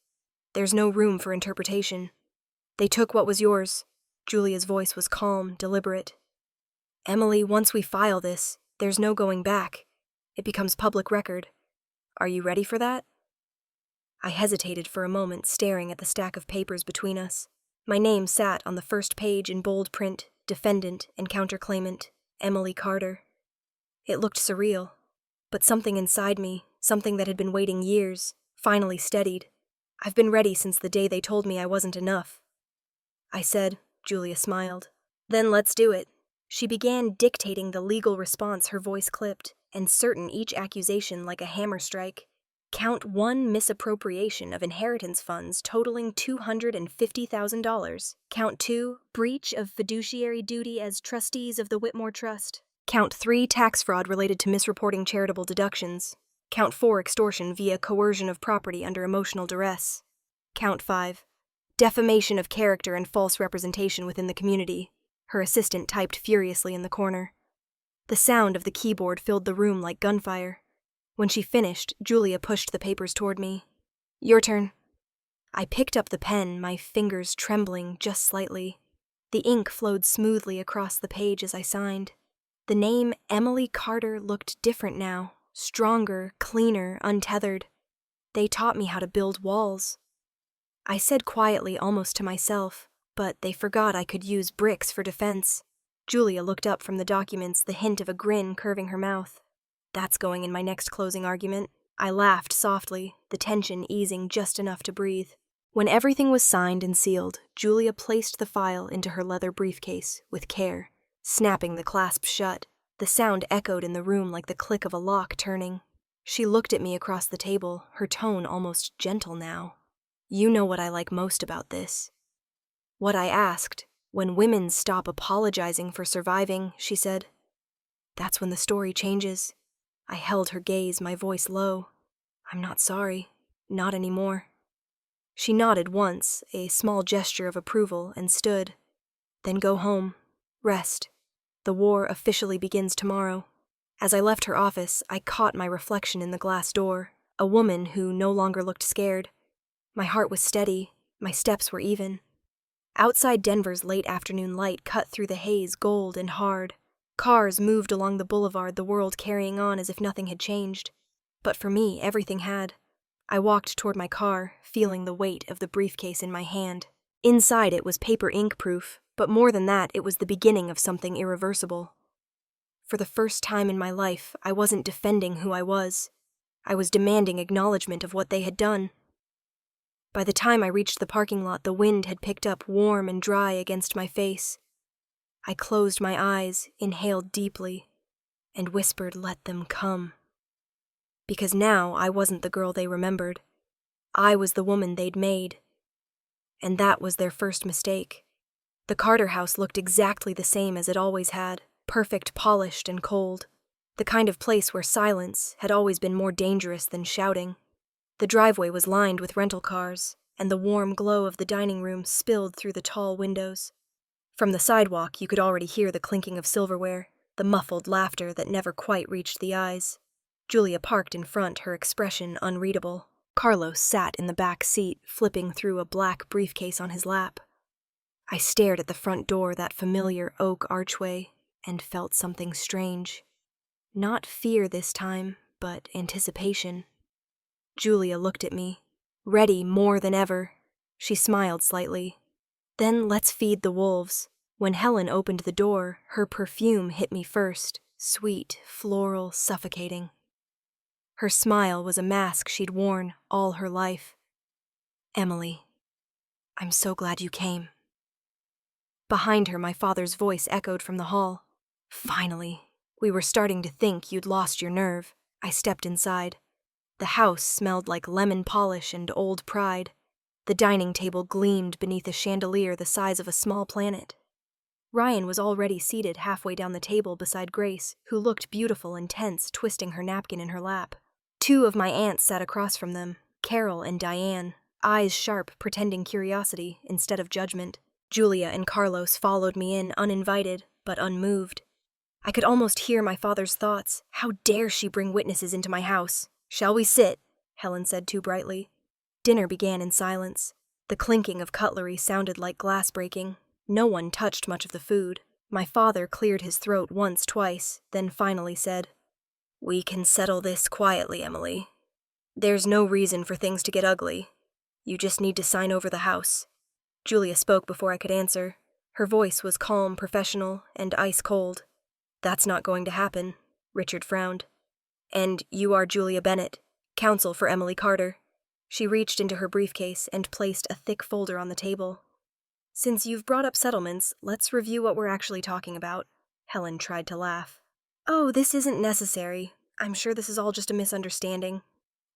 "There's no room for interpretation. They took what was yours." Julia's voice was calm, deliberate. "Emily, once we file this, there's no going back. It becomes public record. Are you ready for that?" I hesitated for a moment, staring at the stack of papers between us. My name sat on the first page in bold print, defendant and counterclaimant, Emily Carter. It looked surreal, but something inside me, something that had been waiting years, finally steadied. "I've been ready since the day they told me I wasn't enough." I said. Julia smiled. "Then let's do it." She began dictating the legal response, her voice clipped, and certain each accusation like a hammer strike. Count 1, misappropriation of inheritance funds totaling $250,000. Count 2, breach of fiduciary duty as trustees of the Whitmore Trust. Count 3, tax fraud related to misreporting charitable deductions. Count 4, extortion via coercion of property under emotional duress. Count 5, defamation of character and false representation within the community. Her assistant typed furiously in the corner. The sound of the keyboard filled the room like gunfire. When she finished, Julia pushed the papers toward me. "Your turn." I picked up the pen, my fingers trembling just slightly. The ink flowed smoothly across the page as I signed. The name Emily Carter looked different now, stronger, cleaner, untethered. They taught me how to build walls. I said quietly, almost to myself, but they forgot I could use bricks for defense. Julia looked up from the documents, the hint of a grin curving her mouth. "That's going in my next closing argument." I laughed softly, the tension easing just enough to breathe. When everything was signed and sealed, Julia placed the file into her leather briefcase, with care, snapping the clasp shut. The sound echoed in the room like the click of a lock turning. She looked at me across the table, her tone almost gentle now. "You know what I like most about this." "What I asked. When women stop apologizing for surviving," she said. "That's when the story changes." I held her gaze, my voice low. "I'm not sorry. Not anymore." She nodded once, a small gesture of approval, and stood. "Then go home. Rest. The war officially begins tomorrow." As I left her office, I caught my reflection in the glass door, a woman who no longer looked scared. My heart was steady, my steps were even. Outside Denver's late afternoon light cut through the haze, gold and hard. Cars moved along the boulevard, the world carrying on as if nothing had changed. But for me, everything had. I walked toward my car, feeling the weight of the briefcase in my hand. Inside it was paper ink proof, but more than that, it was the beginning of something irreversible. For the first time in my life, I wasn't defending who I was. I was demanding acknowledgement of what they had done. By the time I reached the parking lot, the wind had picked up warm and dry against my face. I closed my eyes, inhaled deeply, and whispered, "Let them come." Because now I wasn't the girl they remembered. I was the woman they'd made. And that was their first mistake. The Carter house looked exactly the same as it always had, perfect, polished, and cold. The kind of place where silence had always been more dangerous than shouting. The driveway was lined with rental cars, and the warm glow of the dining room spilled through the tall windows. From the sidewalk, you could already hear the clinking of silverware, the muffled laughter that never quite reached the eyes. Julia parked in front, her expression unreadable. Carlos sat in the back seat, flipping through a black briefcase on his lap. I stared at the front door, that familiar oak archway, and felt something strange. Not fear this time, but anticipation. Julia looked at me, ready more than ever. She smiled slightly. Then let's feed the wolves. When Helen opened the door, her perfume hit me first, sweet, floral, suffocating. Her smile was a mask she'd worn all her life. Emily, I'm so glad you came. Behind her, my father's voice echoed from the hall. Finally, we were starting to think you'd lost your nerve. I stepped inside. The house smelled like lemon polish and old pride. The dining table gleamed beneath a chandelier the size of a small planet. Ryan was already seated halfway down the table beside Grace, who looked beautiful and tense, twisting her napkin in her lap. Two of my aunts sat across from them, Carol and Diane, eyes sharp, pretending curiosity instead of judgment. Julia and Carlos followed me in, uninvited, but unmoved. I could almost hear my father's thoughts. How dare she bring witnesses into my house? Shall we sit? Helen said too brightly. Dinner began in silence. The clinking of cutlery sounded like glass breaking. No one touched much of the food. My father cleared his throat once, twice, then finally said, "We can settle this quietly, Emily. There's no reason for things to get ugly. You just need to sign over the house." Julia spoke before I could answer. Her voice was calm, professional, and ice cold. "That's not going to happen," Richard frowned. "And you are Julia Bennett, counsel for Emily Carter." She reached into her briefcase and placed a thick folder on the table. "Since you've brought up settlements, let's review what we're actually talking about." Helen tried to laugh. "Oh, this isn't necessary. I'm sure this is all just a misunderstanding."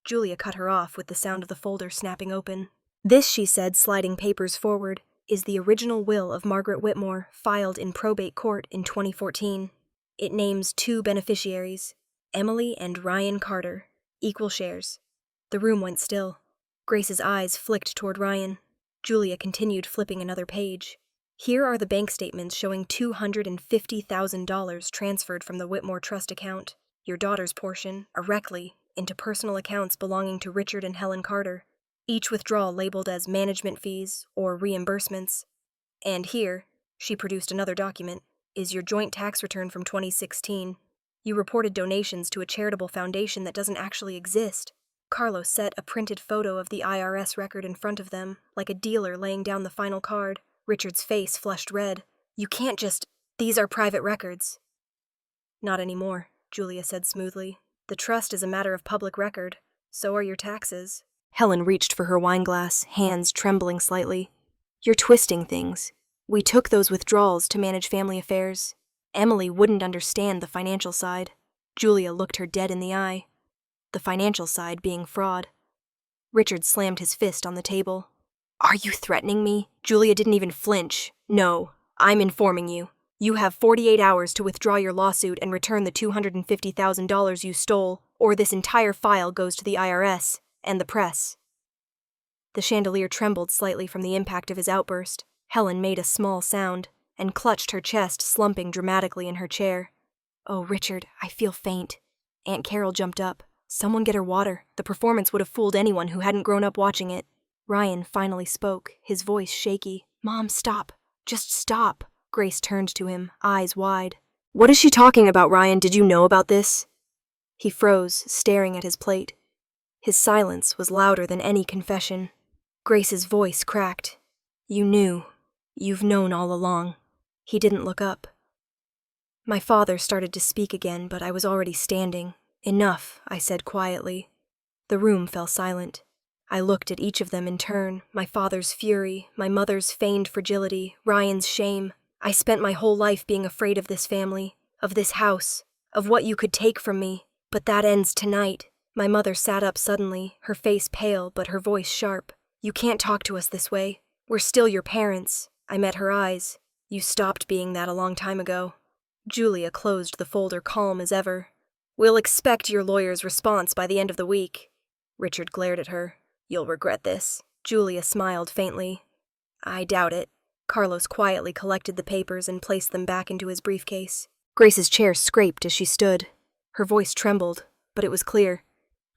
Julia cut her off with the sound of the folder snapping open. "This," she said, sliding papers forward, "is the original will of Margaret Whitmore, filed in probate court in 2014. It names two beneficiaries, Emily and Ryan Carter, equal shares." The room went still. Grace's eyes flicked toward Ryan. Julia continued flipping another page. "Here are the bank statements showing $250,000 transferred from the Whitmore Trust account, your daughter's portion, directly, into personal accounts belonging to Richard and Helen Carter, each withdrawal labeled as management fees or reimbursements. And here," she produced another document, "is your joint tax return from 2016. You reported donations to a charitable foundation that doesn't actually exist." Carlos set a printed photo of the IRS record in front of them, like a dealer laying down the final card. Richard's face flushed red. "You can't just... These are private records." "Not anymore," Julia said smoothly. "The trust is a matter of public record. So are your taxes." Helen reached for her wineglass, hands trembling slightly. "You're twisting things. We took those withdrawals to manage family affairs. Emily wouldn't understand the financial side." Julia looked her dead in the eye. The financial side being fraud. Richard slammed his fist on the table. "Are you threatening me?" Julia didn't even flinch. "No, I'm informing you. You have 48 hours to withdraw your lawsuit and return the $250,000 you stole, or this entire file goes to the IRS and the press." The chandelier trembled slightly from the impact of his outburst. Helen made a small sound and clutched her chest, slumping dramatically in her chair. "Oh, Richard, I feel faint." Aunt Carol jumped up. "Someone get her water. The performance would have fooled anyone who hadn't grown up watching it." Ryan finally spoke, his voice shaky. "Mom, stop. Just stop." Grace turned to him, eyes wide. "What is she talking about, Ryan? Did you know about this?" He froze, staring at his plate. His silence was louder than any confession. Grace's voice cracked. "You knew. You've known all along." He didn't look up. My father started to speak again, but I was already standing. "Enough," I said quietly. The room fell silent. I looked at each of them in turn, my father's fury, my mother's feigned fragility, Ryan's shame. I spent my whole life being afraid of this family, of this house, of what you could take from me. But that ends tonight. My mother sat up suddenly, her face pale but her voice sharp. "You can't talk to us this way. We're still your parents." I met her eyes. "You stopped being that a long time ago." Julia closed the folder, calm as ever. "We'll expect your lawyer's response by the end of the week." Richard glared at her. "You'll regret this." Julia smiled faintly. "I doubt it." Carlos quietly collected the papers and placed them back into his briefcase. Grace's chair scraped as she stood. Her voice trembled, but it was clear.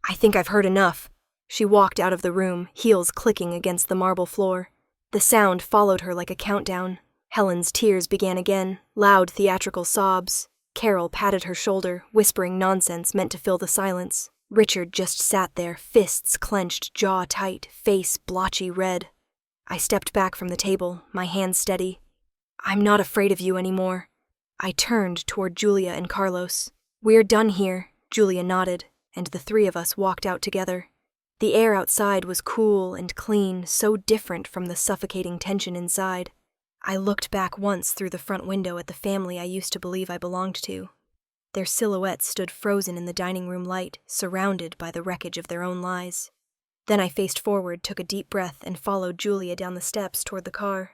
"I think I've heard enough. She walked out of the room, heels clicking against the marble floor. The sound followed her like a countdown. Helen's tears began again, loud theatrical sobs. Carol patted her shoulder, whispering nonsense meant to fill the silence. Richard just sat there, fists clenched, jaw tight, face blotchy red. I stepped back from the table, my hands steady. "I'm not afraid of you anymore." I turned toward Julia and Carlos. "We're done here," Julia nodded, and the three of us walked out together. The air outside was cool and clean, so different from the suffocating tension inside. I looked back once through the front window at the family I used to believe I belonged to. Their silhouettes stood frozen in the dining room light, surrounded by the wreckage of their own lies. Then I faced forward, took a deep breath, and followed Julia down the steps toward the car.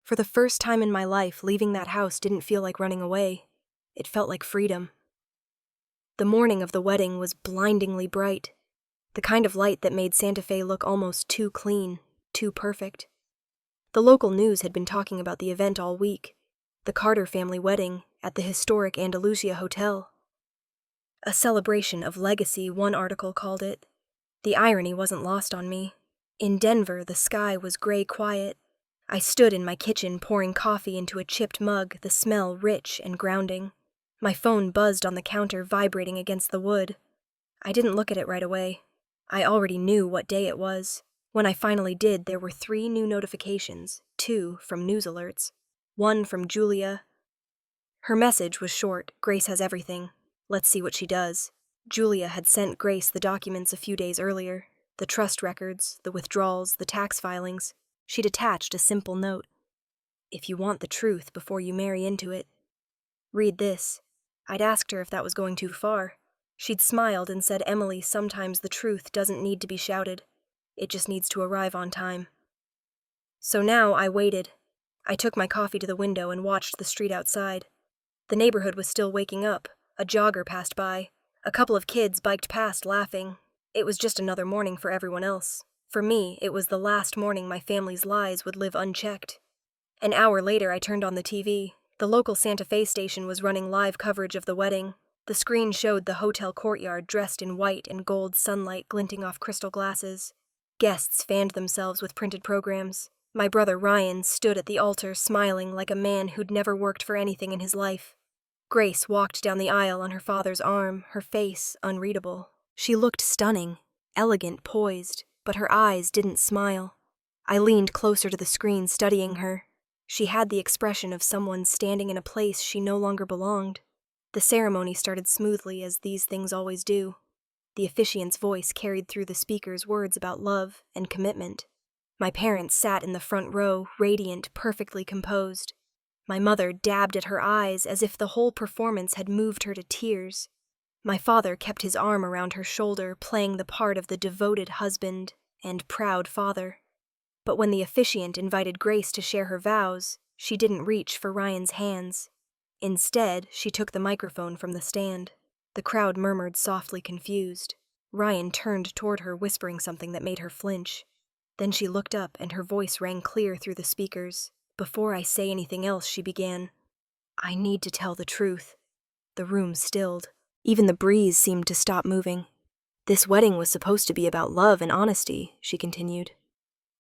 For the first time in my life, leaving that house didn't feel like running away. It felt like freedom. The morning of the wedding was blindingly bright, the kind of light that made Santa Fe look almost too clean, too perfect. The local news had been talking about the event all week, the Carter family wedding at the historic Andalusia Hotel. A celebration of legacy, one article called it. The irony wasn't lost on me. In Denver, the sky was gray quiet. I stood in my kitchen pouring coffee into a chipped mug, the smell rich and grounding. My phone buzzed on the counter, vibrating against the wood. I didn't look at it right away. I already knew what day it was. When I finally did, there were 3 new notifications, 2 from news alerts, 1 from Julia. Her message was short: "Grace has everything. Let's see what she does." Julia had sent Grace the documents a few days earlier, the trust records, the withdrawals, the tax filings. She'd attached a simple note: "If you want the truth before you marry into it, read this." I'd asked her if that was going too far. She'd smiled and said, "Emily, sometimes the truth doesn't need to be shouted. It just needs to arrive on time." So now I waited. I took my coffee to the window and watched the street outside. The neighborhood was still waking up. A jogger passed by. A couple of kids biked past, laughing. It was just another morning for everyone else. For me, it was the last morning my family's lies would live unchecked. An hour later, I turned on the TV. The local Santa Fe station was running live coverage of the wedding. The screen showed the hotel courtyard dressed in white and gold sunlight glinting off crystal glasses. Guests fanned themselves with printed programs. My brother Ryan stood at the altar, smiling like a man who'd never worked for anything in his life. Grace walked down the aisle on her father's arm, her face unreadable. She looked stunning, elegant, poised, but her eyes didn't smile. I leaned closer to the screen, studying her. She had the expression of someone standing in a place she no longer belonged. The ceremony started smoothly, as these things always do. The officiant's voice carried through the speakers words about love and commitment. My parents sat in the front row, radiant, perfectly composed. My mother dabbed at her eyes as if the whole performance had moved her to tears. My father kept his arm around her shoulder, playing the part of the devoted husband and proud father. But when the officiant invited Grace to share her vows, she didn't reach for Ryan's hands. Instead, she took the microphone from the stand. The crowd murmured, softly confused. Ryan turned toward her, whispering something that made her flinch. Then she looked up, and her voice rang clear through the speakers. "Before I say anything else," she began, "I need to tell the truth." The room stilled. Even the breeze seemed to stop moving. "This wedding was supposed to be about love and honesty," she continued.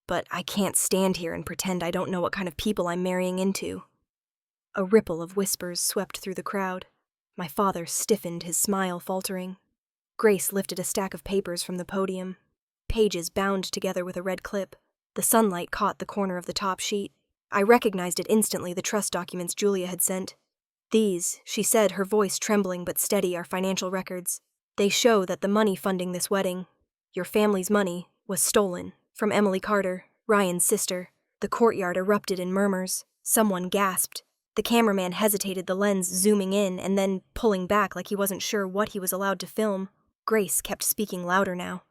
"But I can't stand here and pretend I don't know what kind of people I'm marrying into." A ripple of whispers swept through the crowd. My father stiffened, his smile faltering. Grace lifted a stack of papers from the podium, pages bound together with a red clip. The sunlight caught the corner of the top sheet. I recognized it instantly, the trust documents Julia had sent. "These," she said, her voice trembling but steady, "are financial records. They show that the money funding this wedding, your family's money, was stolen from Emily Carter, Ryan's sister." The courtyard erupted in murmurs. Someone gasped. The cameraman hesitated, the lens zooming in and then pulling back like he wasn't sure what he was allowed to film. Grace kept speaking louder now.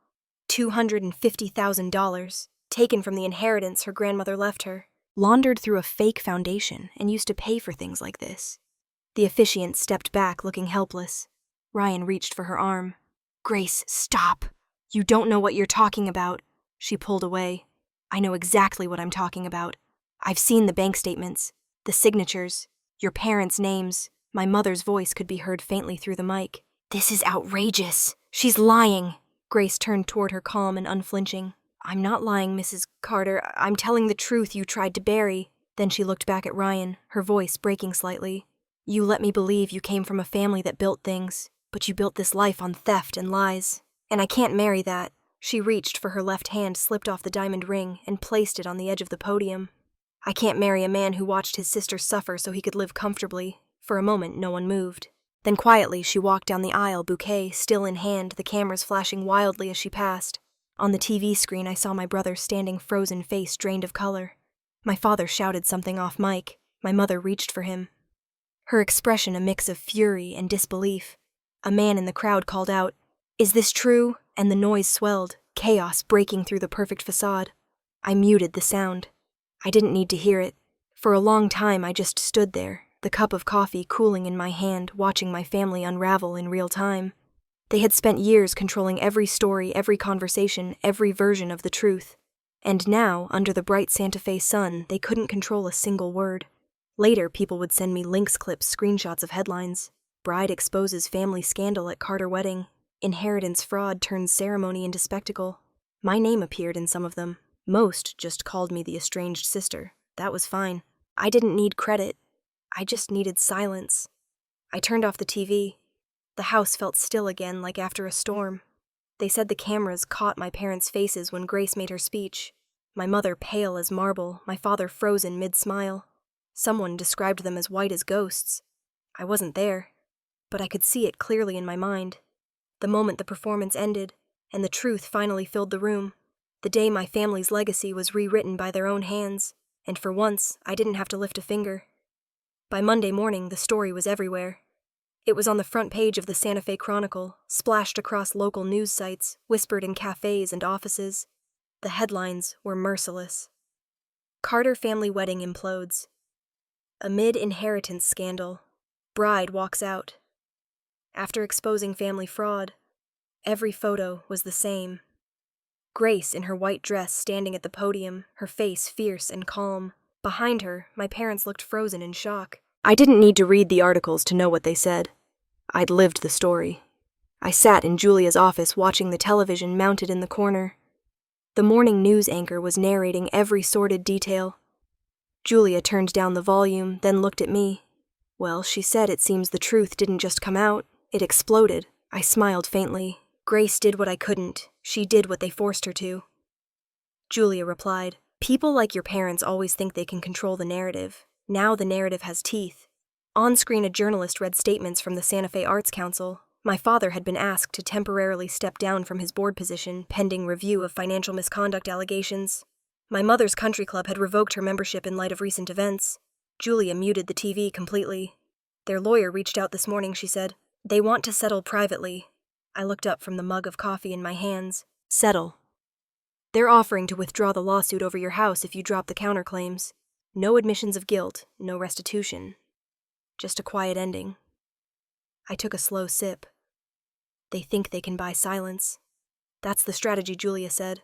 $250,000, taken from the inheritance her grandmother left her, laundered through a fake foundation and used to pay for things like this. The officiant stepped back, looking helpless. Ryan reached for her arm. "Grace, stop. You don't know what you're talking about." She pulled away. "I know exactly what I'm talking about. I've seen the bank statements, the signatures, your parents' names." My mother's voice could be heard faintly through the mic. "This is outrageous. She's lying." Grace turned toward her calm and unflinching. I'm not lying, Mrs. Carter. I'm telling the truth you tried to bury. Then she looked back at Ryan, her voice breaking slightly. You let me believe you came from a family that built things, but you built this life on theft and lies. And I can't marry that. She reached for her left hand, slipped off the diamond ring, and placed it on the edge of the podium. I can't marry a man who watched his sister suffer so he could live comfortably. For a moment, no one moved. Then quietly, she walked down the aisle, bouquet still in hand, the cameras flashing wildly as she passed. On the TV screen, I saw my brother standing, frozen face drained of color. My father shouted something off mic. My mother reached for him. Her expression a mix of fury and disbelief. A man in the crowd called out, "Is this true?" And the noise swelled, chaos breaking through the perfect facade. I muted the sound. I didn't need to hear it. For a long time, I just stood there, the cup of coffee cooling in my hand, watching my family unravel in real time. They had spent years controlling every story, every conversation, every version of the truth. And now, under the bright Santa Fe sun, they couldn't control a single word. Later, people would send me links clips, screenshots of headlines. Bride exposes family scandal at Carter wedding. Inheritance fraud turns ceremony into spectacle. My name appeared in some of them. Most just called me the estranged sister. That was fine. I didn't need credit. I just needed silence. I turned off the TV. The house felt still again, like after a storm. They said the cameras caught my parents' faces when Grace made her speech. My mother pale as marble, my father frozen mid-smile. Someone described them as white as ghosts. I wasn't there, but I could see it clearly in my mind. The moment the performance ended, and the truth finally filled the room. The day my family's legacy was rewritten by their own hands, and for once, I didn't have to lift a finger. By Monday morning, the story was everywhere. It was on the front page of the Santa Fe Chronicle, splashed across local news sites, whispered in cafes and offices. The headlines were merciless. Carter family wedding implodes. Amid inheritance scandal, bride walks out. After exposing family fraud, every photo was the same. Grace in her white dress standing at the podium, her face fierce and calm. Behind her, my parents looked frozen in shock. I didn't need to read the articles to know what they said. I'd lived the story. I sat in Julia's office watching the television mounted in the corner. The morning news anchor was narrating every sordid detail. Julia turned down the volume, then looked at me. Well, she said it seems the truth didn't just come out, it exploded. I smiled faintly. Grace did what I couldn't. She did what they forced her to. Julia replied, People like your parents always think they can control the narrative. Now the narrative has teeth. On screen, a journalist read statements from the Santa Fe Arts Council. My father had been asked to temporarily step down from his board position, pending review of financial misconduct allegations. My mother's country club had revoked her membership in light of recent events. Julia muted the TV completely. Their lawyer reached out this morning, she said. They want to settle privately. I looked up from the mug of coffee in my hands. Settle. They're offering to withdraw the lawsuit over your house if you drop the counterclaims. No admissions of guilt, no restitution. Just a quiet ending. I took a slow sip. They think they can buy silence. That's the strategy, Julia said.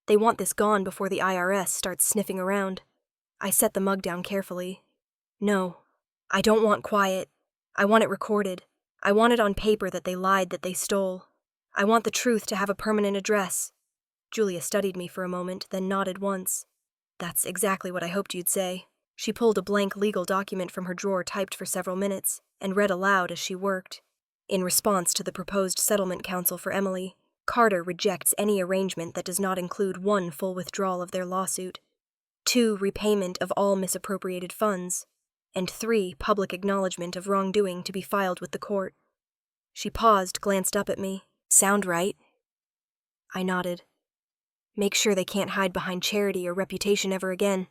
They want this gone before the IRS starts sniffing around. I set the mug down carefully. No, I don't want quiet. I want it recorded. I want it on paper that they lied, that they stole. I want the truth to have a permanent address. Julia studied me for a moment, then nodded once. That's exactly what I hoped you'd say. She pulled a blank legal document from her drawer, typed for several minutes, and read aloud as she worked. In response to the proposed settlement counsel for Emily, Carter rejects any arrangement that does not include 1, full withdrawal of their lawsuit, 2, repayment of all misappropriated funds, and 3, public acknowledgement of wrongdoing to be filed with the court. She paused, glanced up at me. Sound right? I nodded. Make sure they can't hide behind charity or reputation ever again.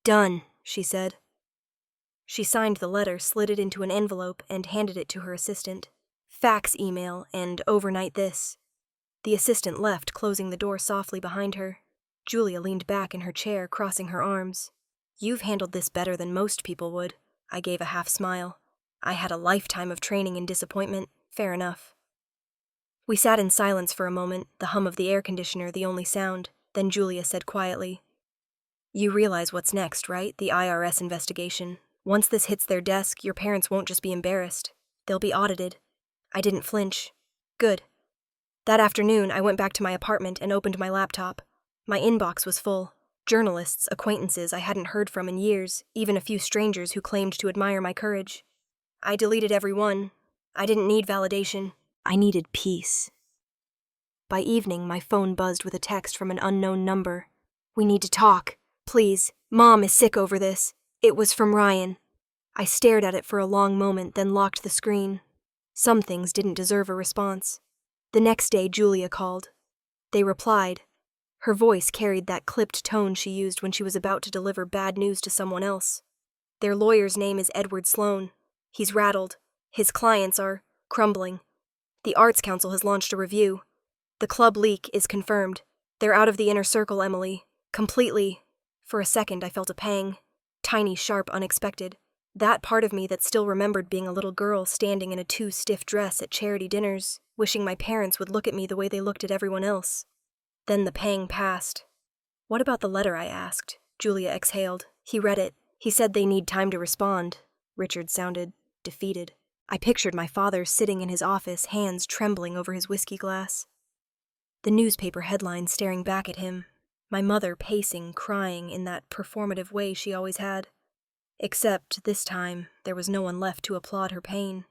Done, she said. She signed the letter, slid it into an envelope, and handed it to her assistant. Fax email and overnight this. The assistant left, closing the door softly behind her. Julia leaned back in her chair, crossing her arms. You've handled this better than most people would. I gave a half smile. I had a lifetime of training in disappointment. Fair enough. We sat in silence for a moment, the hum of the air conditioner the only sound. Then Julia said quietly, You realize what's next, right? The IRS investigation. Once this hits their desk, your parents won't just be embarrassed. They'll be audited. I didn't flinch. Good. That afternoon, I went back to my apartment and opened my laptop. My inbox was full. Journalists, acquaintances I hadn't heard from in years, even a few strangers who claimed to admire my courage. I deleted every one. I didn't need validation. I needed peace. By evening, my phone buzzed with a text from an unknown number. "We need to talk. Please. Mom is sick over this." It was from Ryan. I stared at it for a long moment, then locked the screen. Some things didn't deserve a response. The next day, Julia called. They replied. Her voice carried that clipped tone she used when she was about to deliver bad news to someone else. Their lawyer's name is Edward Sloan. He's rattled. His clients are crumbling. The Arts Council has launched a review. The club leak is confirmed. They're out of the inner circle, Emily. Completely. For a second, I felt a pang. Tiny, sharp, unexpected. That part of me that still remembered being a little girl standing in a too-stiff dress at charity dinners, wishing my parents would look at me the way they looked at everyone else. Then the pang passed. "What about the letter?" I asked. Julia exhaled. "He read it. He said they need time to respond." Richard sounded defeated. I pictured my father sitting in his office, hands trembling over his whiskey glass. The newspaper headlines staring back at him. My mother pacing, crying in that performative way she always had. Except, this time, there was no one left to applaud her pain.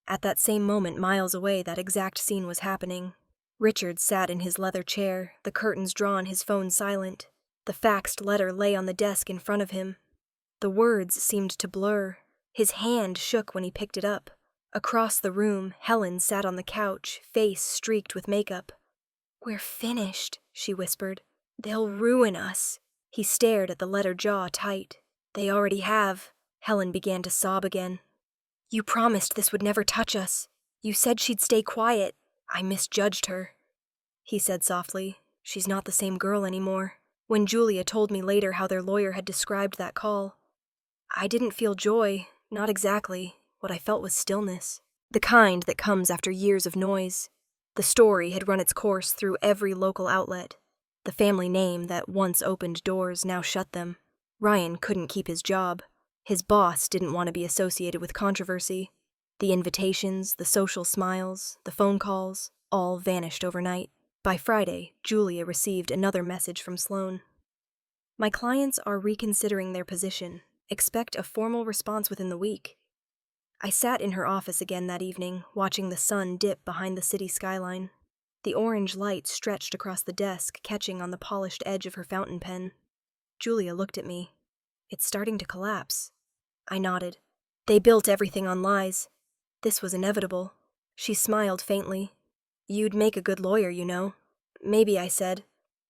At that same moment, miles away, that exact scene was happening. Richard sat in his leather chair, the curtains drawn, his phone silent. The faxed letter lay on the desk in front of him. The words seemed to blur. His hand shook when he picked it up. Across the room, Helen sat on the couch, face streaked with makeup. "We're finished," she whispered. "They'll ruin us." He stared at the letter, jaw tight. "They already have." Helen began to sob again. "You promised this would never touch us. You said she'd stay quiet. I misjudged her." He said softly, "She's not the same girl anymore." When Julia told me later how their lawyer had described that call, I didn't feel joy, not exactly. What I felt was stillness. The kind that comes after years of noise. The story had run its course through every local outlet. The family name that once opened doors now shut them. Ryan couldn't keep his job. His boss didn't want to be associated with controversy. The invitations, the social smiles, the phone calls, all vanished overnight. By Friday, Julia received another message from Sloan. "My clients are reconsidering their position. Expect a formal response within the week." I sat in her office again that evening, watching the sun dip behind the city skyline. The orange light stretched across the desk, catching on the polished edge of her fountain pen. Julia looked at me. "It's starting to collapse." I nodded. "They built everything on lies. This was inevitable." She smiled faintly. "You'd make a good lawyer, you know." "Maybe," I said.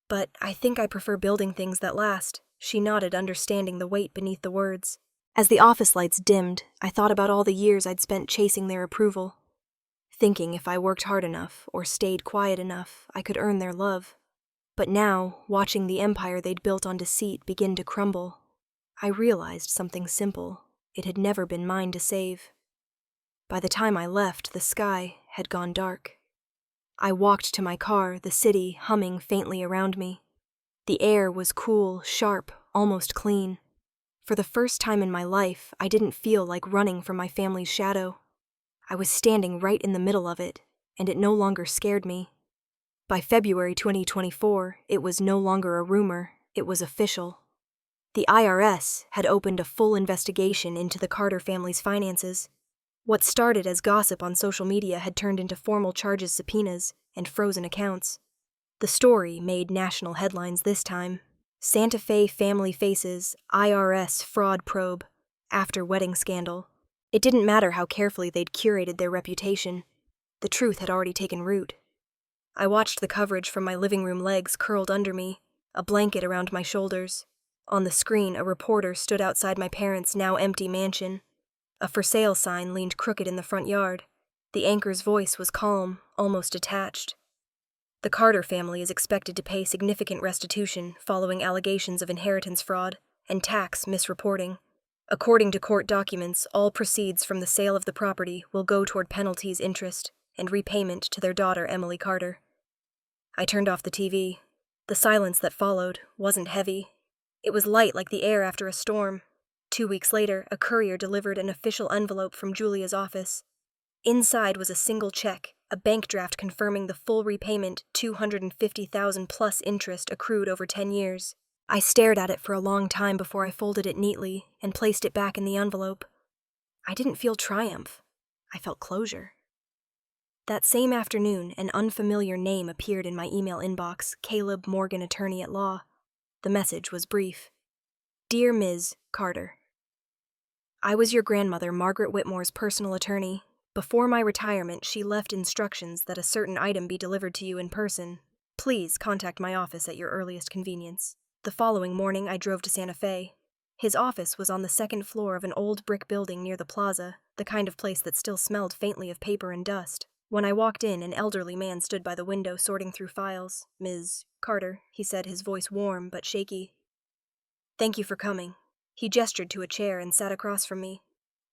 "But I think I prefer building things that last." She nodded, understanding the weight beneath the words. As the office lights dimmed, I thought about all the years I'd spent chasing their approval, thinking if I worked hard enough or stayed quiet enough, I could earn their love. But now, watching the empire they'd built on deceit begin to crumble, I realized something simple. It had never been mine to save. By the time I left, the sky had gone dark. I walked to my car, the city humming faintly around me. The air was cool, sharp, almost clean. For the first time in my life, I didn't feel like running from my family's shadow. I was standing right in the middle of it, and it no longer scared me. By February 2024, it was no longer a rumor, it was official. The IRS had opened a full investigation into the Carter family's finances. What started as gossip on social media had turned into formal charges, subpoenas, and frozen accounts. The story made national headlines this time. Santa Fe family faces IRS fraud probe after wedding scandal. It didn't matter how carefully they'd curated their reputation. The truth had already taken root. I watched the coverage from my living room, legs curled under me, a blanket around my shoulders. On the screen, a reporter stood outside my parents' now empty mansion. A for sale sign leaned crooked in the front yard. The anchor's voice was calm, almost detached. "The Carter family is expected to pay significant restitution following allegations of inheritance fraud and tax misreporting. According to court documents, all proceeds from the sale of the property will go toward penalties, interest, and repayment to their daughter, Emily Carter." I turned off the TV. The silence that followed wasn't heavy. It was light like the air after a storm. 2 weeks later, a courier delivered an official envelope from Julia's office. Inside was a single check, a bank draft confirming the full repayment, $250,000 plus interest accrued over 10 years. I stared at it for a long time before I folded it neatly and placed it back in the envelope. I didn't feel triumph. I felt closure. That same afternoon, an unfamiliar name appeared in my email inbox, Caleb Morgan, attorney at law. The message was brief. Dear Ms. Carter, I was your grandmother, Margaret Whitmore's personal attorney. Before my retirement, she left instructions that a certain item be delivered to you in person. Please contact my office at your earliest convenience. The following morning, I drove to Santa Fe. His office was on the second floor of an old brick building near the plaza, the kind of place that still smelled faintly of paper and dust. When I walked in, an elderly man stood by the window sorting through files. Ms. Carter, he said, his voice warm but shaky. Thank you for coming. He gestured to a chair and sat across from me.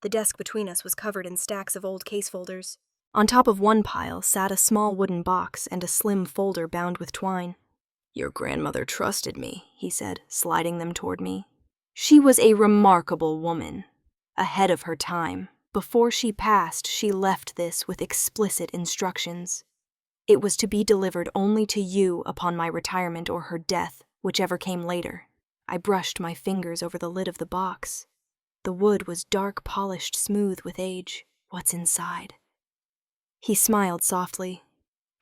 The desk between us was covered in stacks of old case folders. On top of one pile sat a small wooden box and a slim folder bound with twine. Your grandmother trusted me, he said, sliding them toward me. She was a remarkable woman, ahead of her time. Before she passed, she left this with explicit instructions. It was to be delivered only to you upon my retirement or her death, whichever came later. I brushed my fingers over the lid of the box. The wood was dark, polished, smooth with age. What's inside? He smiled softly.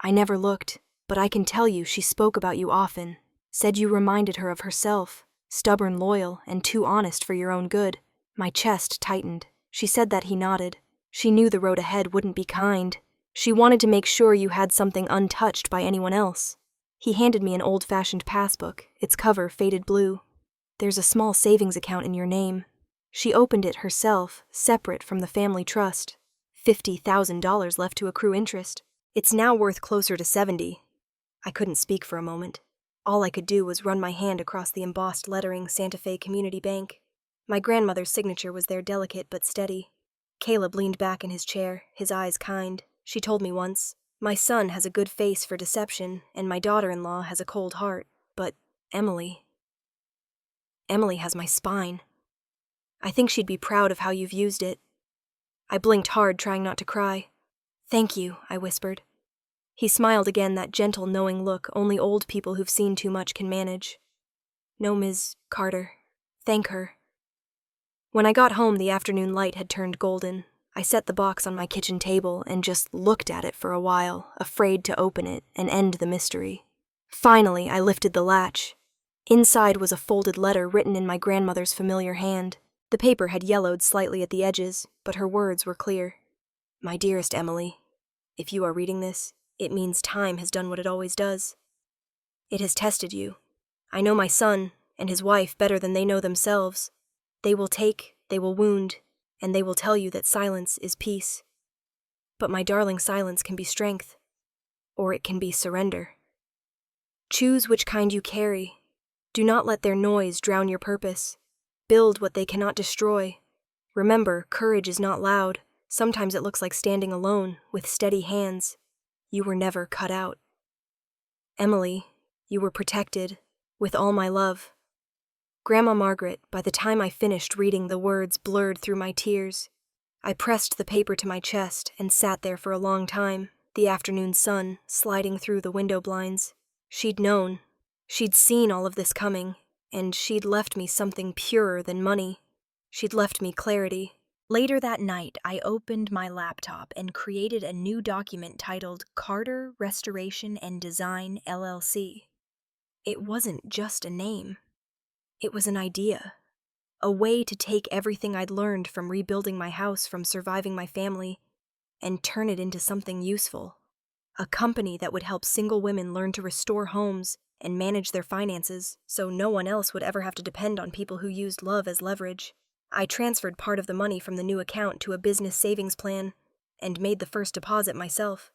I never looked, but I can tell you she spoke about you often, said you reminded her of herself, stubborn, loyal, and too honest for your own good. My chest tightened. She said that. He nodded. She knew the road ahead wouldn't be kind. She wanted to make sure you had something untouched by anyone else. He handed me an old-fashioned passbook, its cover faded blue. There's a small savings account in your name. She opened it herself, separate from the family trust. $50,000 left to accrue interest. It's now worth closer to 70. I couldn't speak for a moment. All I could do was run my hand across the embossed lettering Santa Fe Community Bank. My grandmother's signature was there, delicate but steady. Caleb leaned back in his chair, his eyes kind. She told me once, my son has a good face for deception, and my daughter-in-law has a cold heart. But Emily has my spine. I think she'd be proud of how you've used it. I blinked hard, trying not to cry. Thank you, I whispered. He smiled again, that gentle, knowing look only old people who've seen too much can manage. No, Ms. Carter. Thank her. When I got home, the afternoon light had turned golden. I set the box on my kitchen table and just looked at it for a while, afraid to open it and end the mystery. Finally, I lifted the latch. Inside was a folded letter written in my grandmother's familiar hand. The paper had yellowed slightly at the edges, but her words were clear. My dearest Emily, if you are reading this, it means time has done what it always does. It has tested you. I know my son and his wife better than they know themselves. They will take, they will wound, and they will tell you that silence is peace. But my darling, silence can be strength, or it can be surrender. Choose which kind you carry. Do not let their noise drown your purpose. Build what they cannot destroy. Remember, courage is not loud. Sometimes it looks like standing alone, with steady hands. You were never cut out. Emily, you were protected, with all my love. Grandma Margaret, by the time I finished reading, the words blurred through my tears. I pressed the paper to my chest and sat there for a long time, the afternoon sun sliding through the window blinds. She'd known. She'd seen all of this coming, and she'd left me something purer than money. She'd left me clarity. Later that night, I opened my laptop and created a new document titled Carter Restoration and Design, LLC. It wasn't just a name. It was an idea. A way to take everything I'd learned from rebuilding my house, from surviving my family, and turn it into something useful. A company that would help single women learn to restore homes and manage their finances so no one else would ever have to depend on people who used love as leverage. I transferred part of the money from the new account to a business savings plan and made the first deposit myself.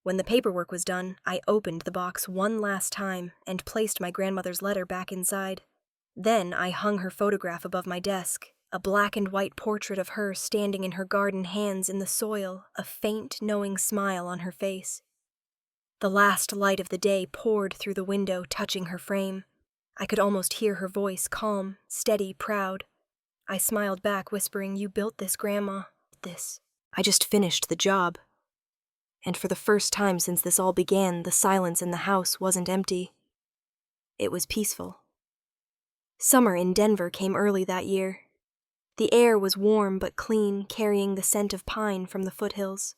When the paperwork was done, I opened the box one last time and placed my grandmother's letter back inside. Then I hung her photograph above my desk, a black and white portrait of her standing in her garden, hands in the soil, a faint, knowing smile on her face. The last light of the day poured through the window, touching her frame. I could almost hear her voice, calm, steady, proud. I smiled back, whispering, "You built this, Grandma. This. I just finished the job." and for the first time since this all began, the silence in the house wasn't empty. It was peaceful. Summer in Denver came early that year. The air was warm but clean, carrying the scent of pine from the foothills.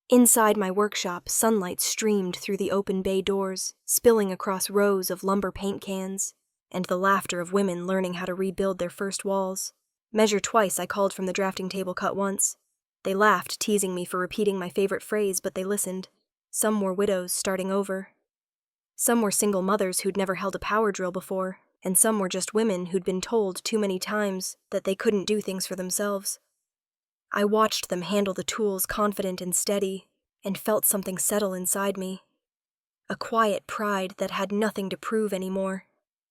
Inside my workshop, sunlight streamed through the open bay doors, spilling across rows of lumber paint cans, and the laughter of women learning how to rebuild their first walls. Measure twice, I called from the drafting table, cut once. They laughed, teasing me for repeating my favorite phrase, but they listened. Some were widows starting over. Some were single mothers who'd never held a power drill before, and some were just women who'd been told too many times that they couldn't do things for themselves. I watched them handle the tools confident and steady, and felt something settle inside me. A quiet pride that had nothing to prove anymore.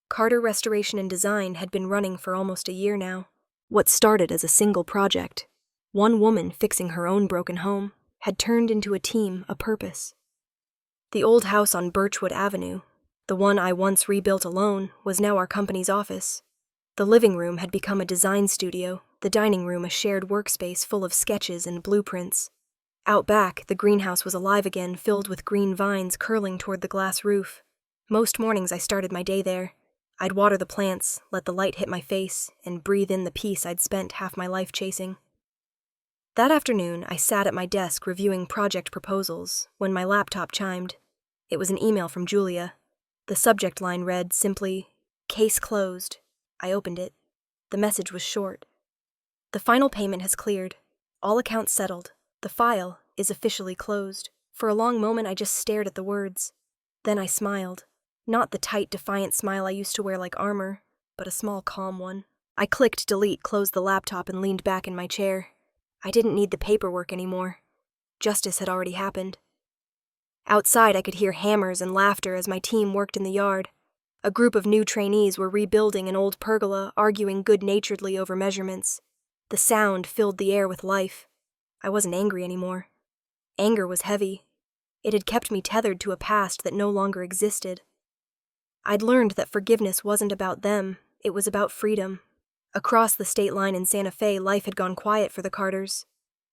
Carter Restoration and Design had been running for almost a year now. What started as a single project, one woman fixing her own broken home, had turned into a team, a purpose. The old house on Birchwood Avenue, the one I once rebuilt alone, was now our company's office. The living room had become a design studio, the dining room a shared workspace full of sketches and blueprints. Out back, the greenhouse was alive again, filled with green vines curling toward the glass roof. Most mornings I started my day there. I'd water the plants, let the light hit my face, and breathe in the peace I'd spent half my life chasing. That afternoon, I sat at my desk reviewing project proposals when my laptop chimed. It was an email from Julia. The subject line read simply, "Case closed." I opened it. The message was short. "The final payment has cleared. All accounts settled. The file is officially closed." For a long moment I just stared at the words. Then I smiled. Not the tight, defiant smile I used to wear like armor, but a small, calm one. I clicked delete, closed the laptop, and leaned back in my chair. I didn't need the paperwork anymore. Justice had already happened. Outside I could hear hammers and laughter as my team worked in the yard. A group of new trainees were rebuilding an old pergola, arguing good-naturedly over measurements. The sound filled the air with life. I wasn't angry anymore. Anger was heavy. It had kept me tethered to a past that no longer existed. I'd learned that forgiveness wasn't about them, it was about freedom. Across the state line in Santa Fe, life had gone quiet for the Carters.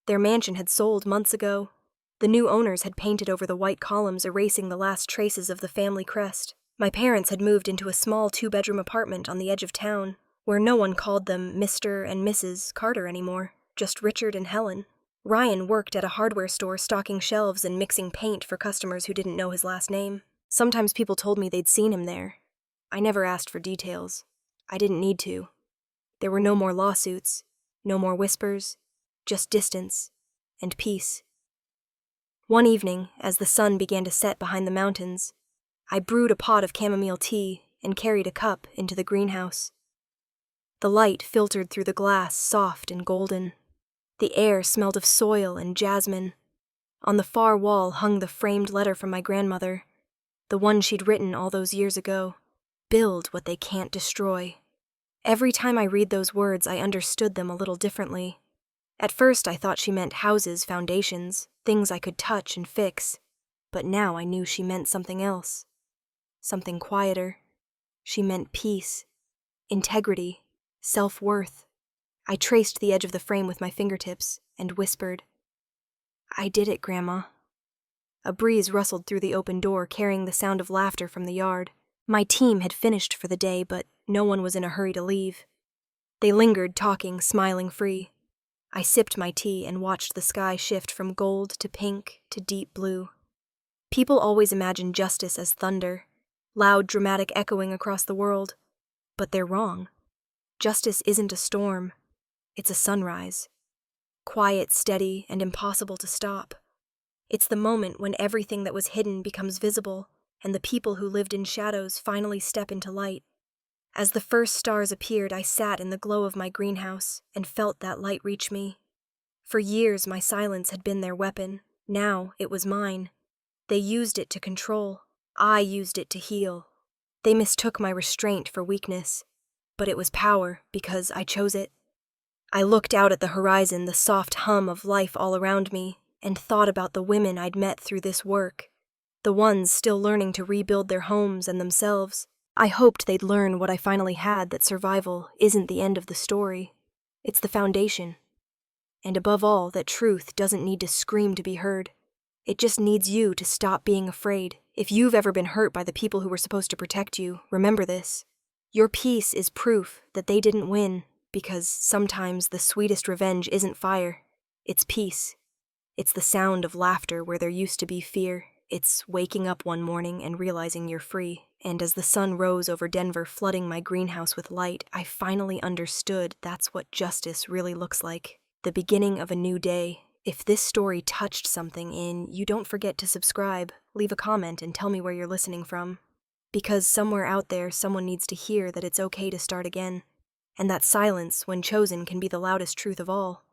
Their mansion had sold months ago. The new owners had painted over the white columns, erasing the last traces of the family crest. My parents had moved into a small 2-bedroom apartment on the edge of town, where no one called them Mr. and Mrs. Carter anymore, just Richard and Helen. Ryan worked at a hardware store stocking shelves and mixing paint for customers who didn't know his last name. Sometimes people told me they'd seen him there. I never asked for details. I didn't need to. There were no more lawsuits, no more whispers, just distance and peace. One evening, as the sun began to set behind the mountains, I brewed a pot of chamomile tea and carried a cup into the greenhouse. The light filtered through the glass, soft and golden. The air smelled of soil and jasmine. On the far wall hung the framed letter from my grandmother, the one she'd written all those years ago. Build what they can't destroy. Every time I read those words, I understood them a little differently. At first, I thought she meant houses, foundations, things I could touch and fix. But now I knew she meant something else. Something quieter. She meant peace, integrity, self-worth. I traced the edge of the frame with my fingertips and whispered, "I did it, Grandma." A breeze rustled through the open door, carrying the sound of laughter from the yard. My team had finished for the day, but no one was in a hurry to leave. They lingered, talking, smiling free. I sipped my tea and watched the sky shift from gold to pink to deep blue. People always imagine justice as thunder, loud, dramatic echoing across the world. But they're wrong. Justice isn't a storm. It's a sunrise. Quiet, steady, and impossible to stop. It's the moment when everything that was hidden becomes visible, and the people who lived in shadows finally step into light. As the first stars appeared, I sat in the glow of my greenhouse and felt that light reach me. For years, my silence had been their weapon. Now it was mine. They used it to control. I used it to heal. They mistook my restraint for weakness, but it was power because I chose it. I looked out at the horizon, the soft hum of life all around me, and thought about the women I'd met through this work, the ones still learning to rebuild their homes and themselves. I hoped they'd learn what I finally had, that survival isn't the end of the story. It's the foundation. And above all, that truth doesn't need to scream to be heard. It just needs you to stop being afraid. If you've ever been hurt by the people who were supposed to protect you, remember this. Your peace is proof that they didn't win, because sometimes the sweetest revenge isn't fire, it's peace. It's the sound of laughter where there used to be fear. It's waking up one morning and realizing you're free. And as the sun rose over Denver, flooding my greenhouse with light, I finally understood that's what justice really looks like. The beginning of a new day. If this story touched something in you, don't forget to subscribe, leave a comment, and tell me where you're listening from. Because somewhere out there, someone needs to hear that it's okay to start again. And that silence, when chosen, can be the loudest truth of all.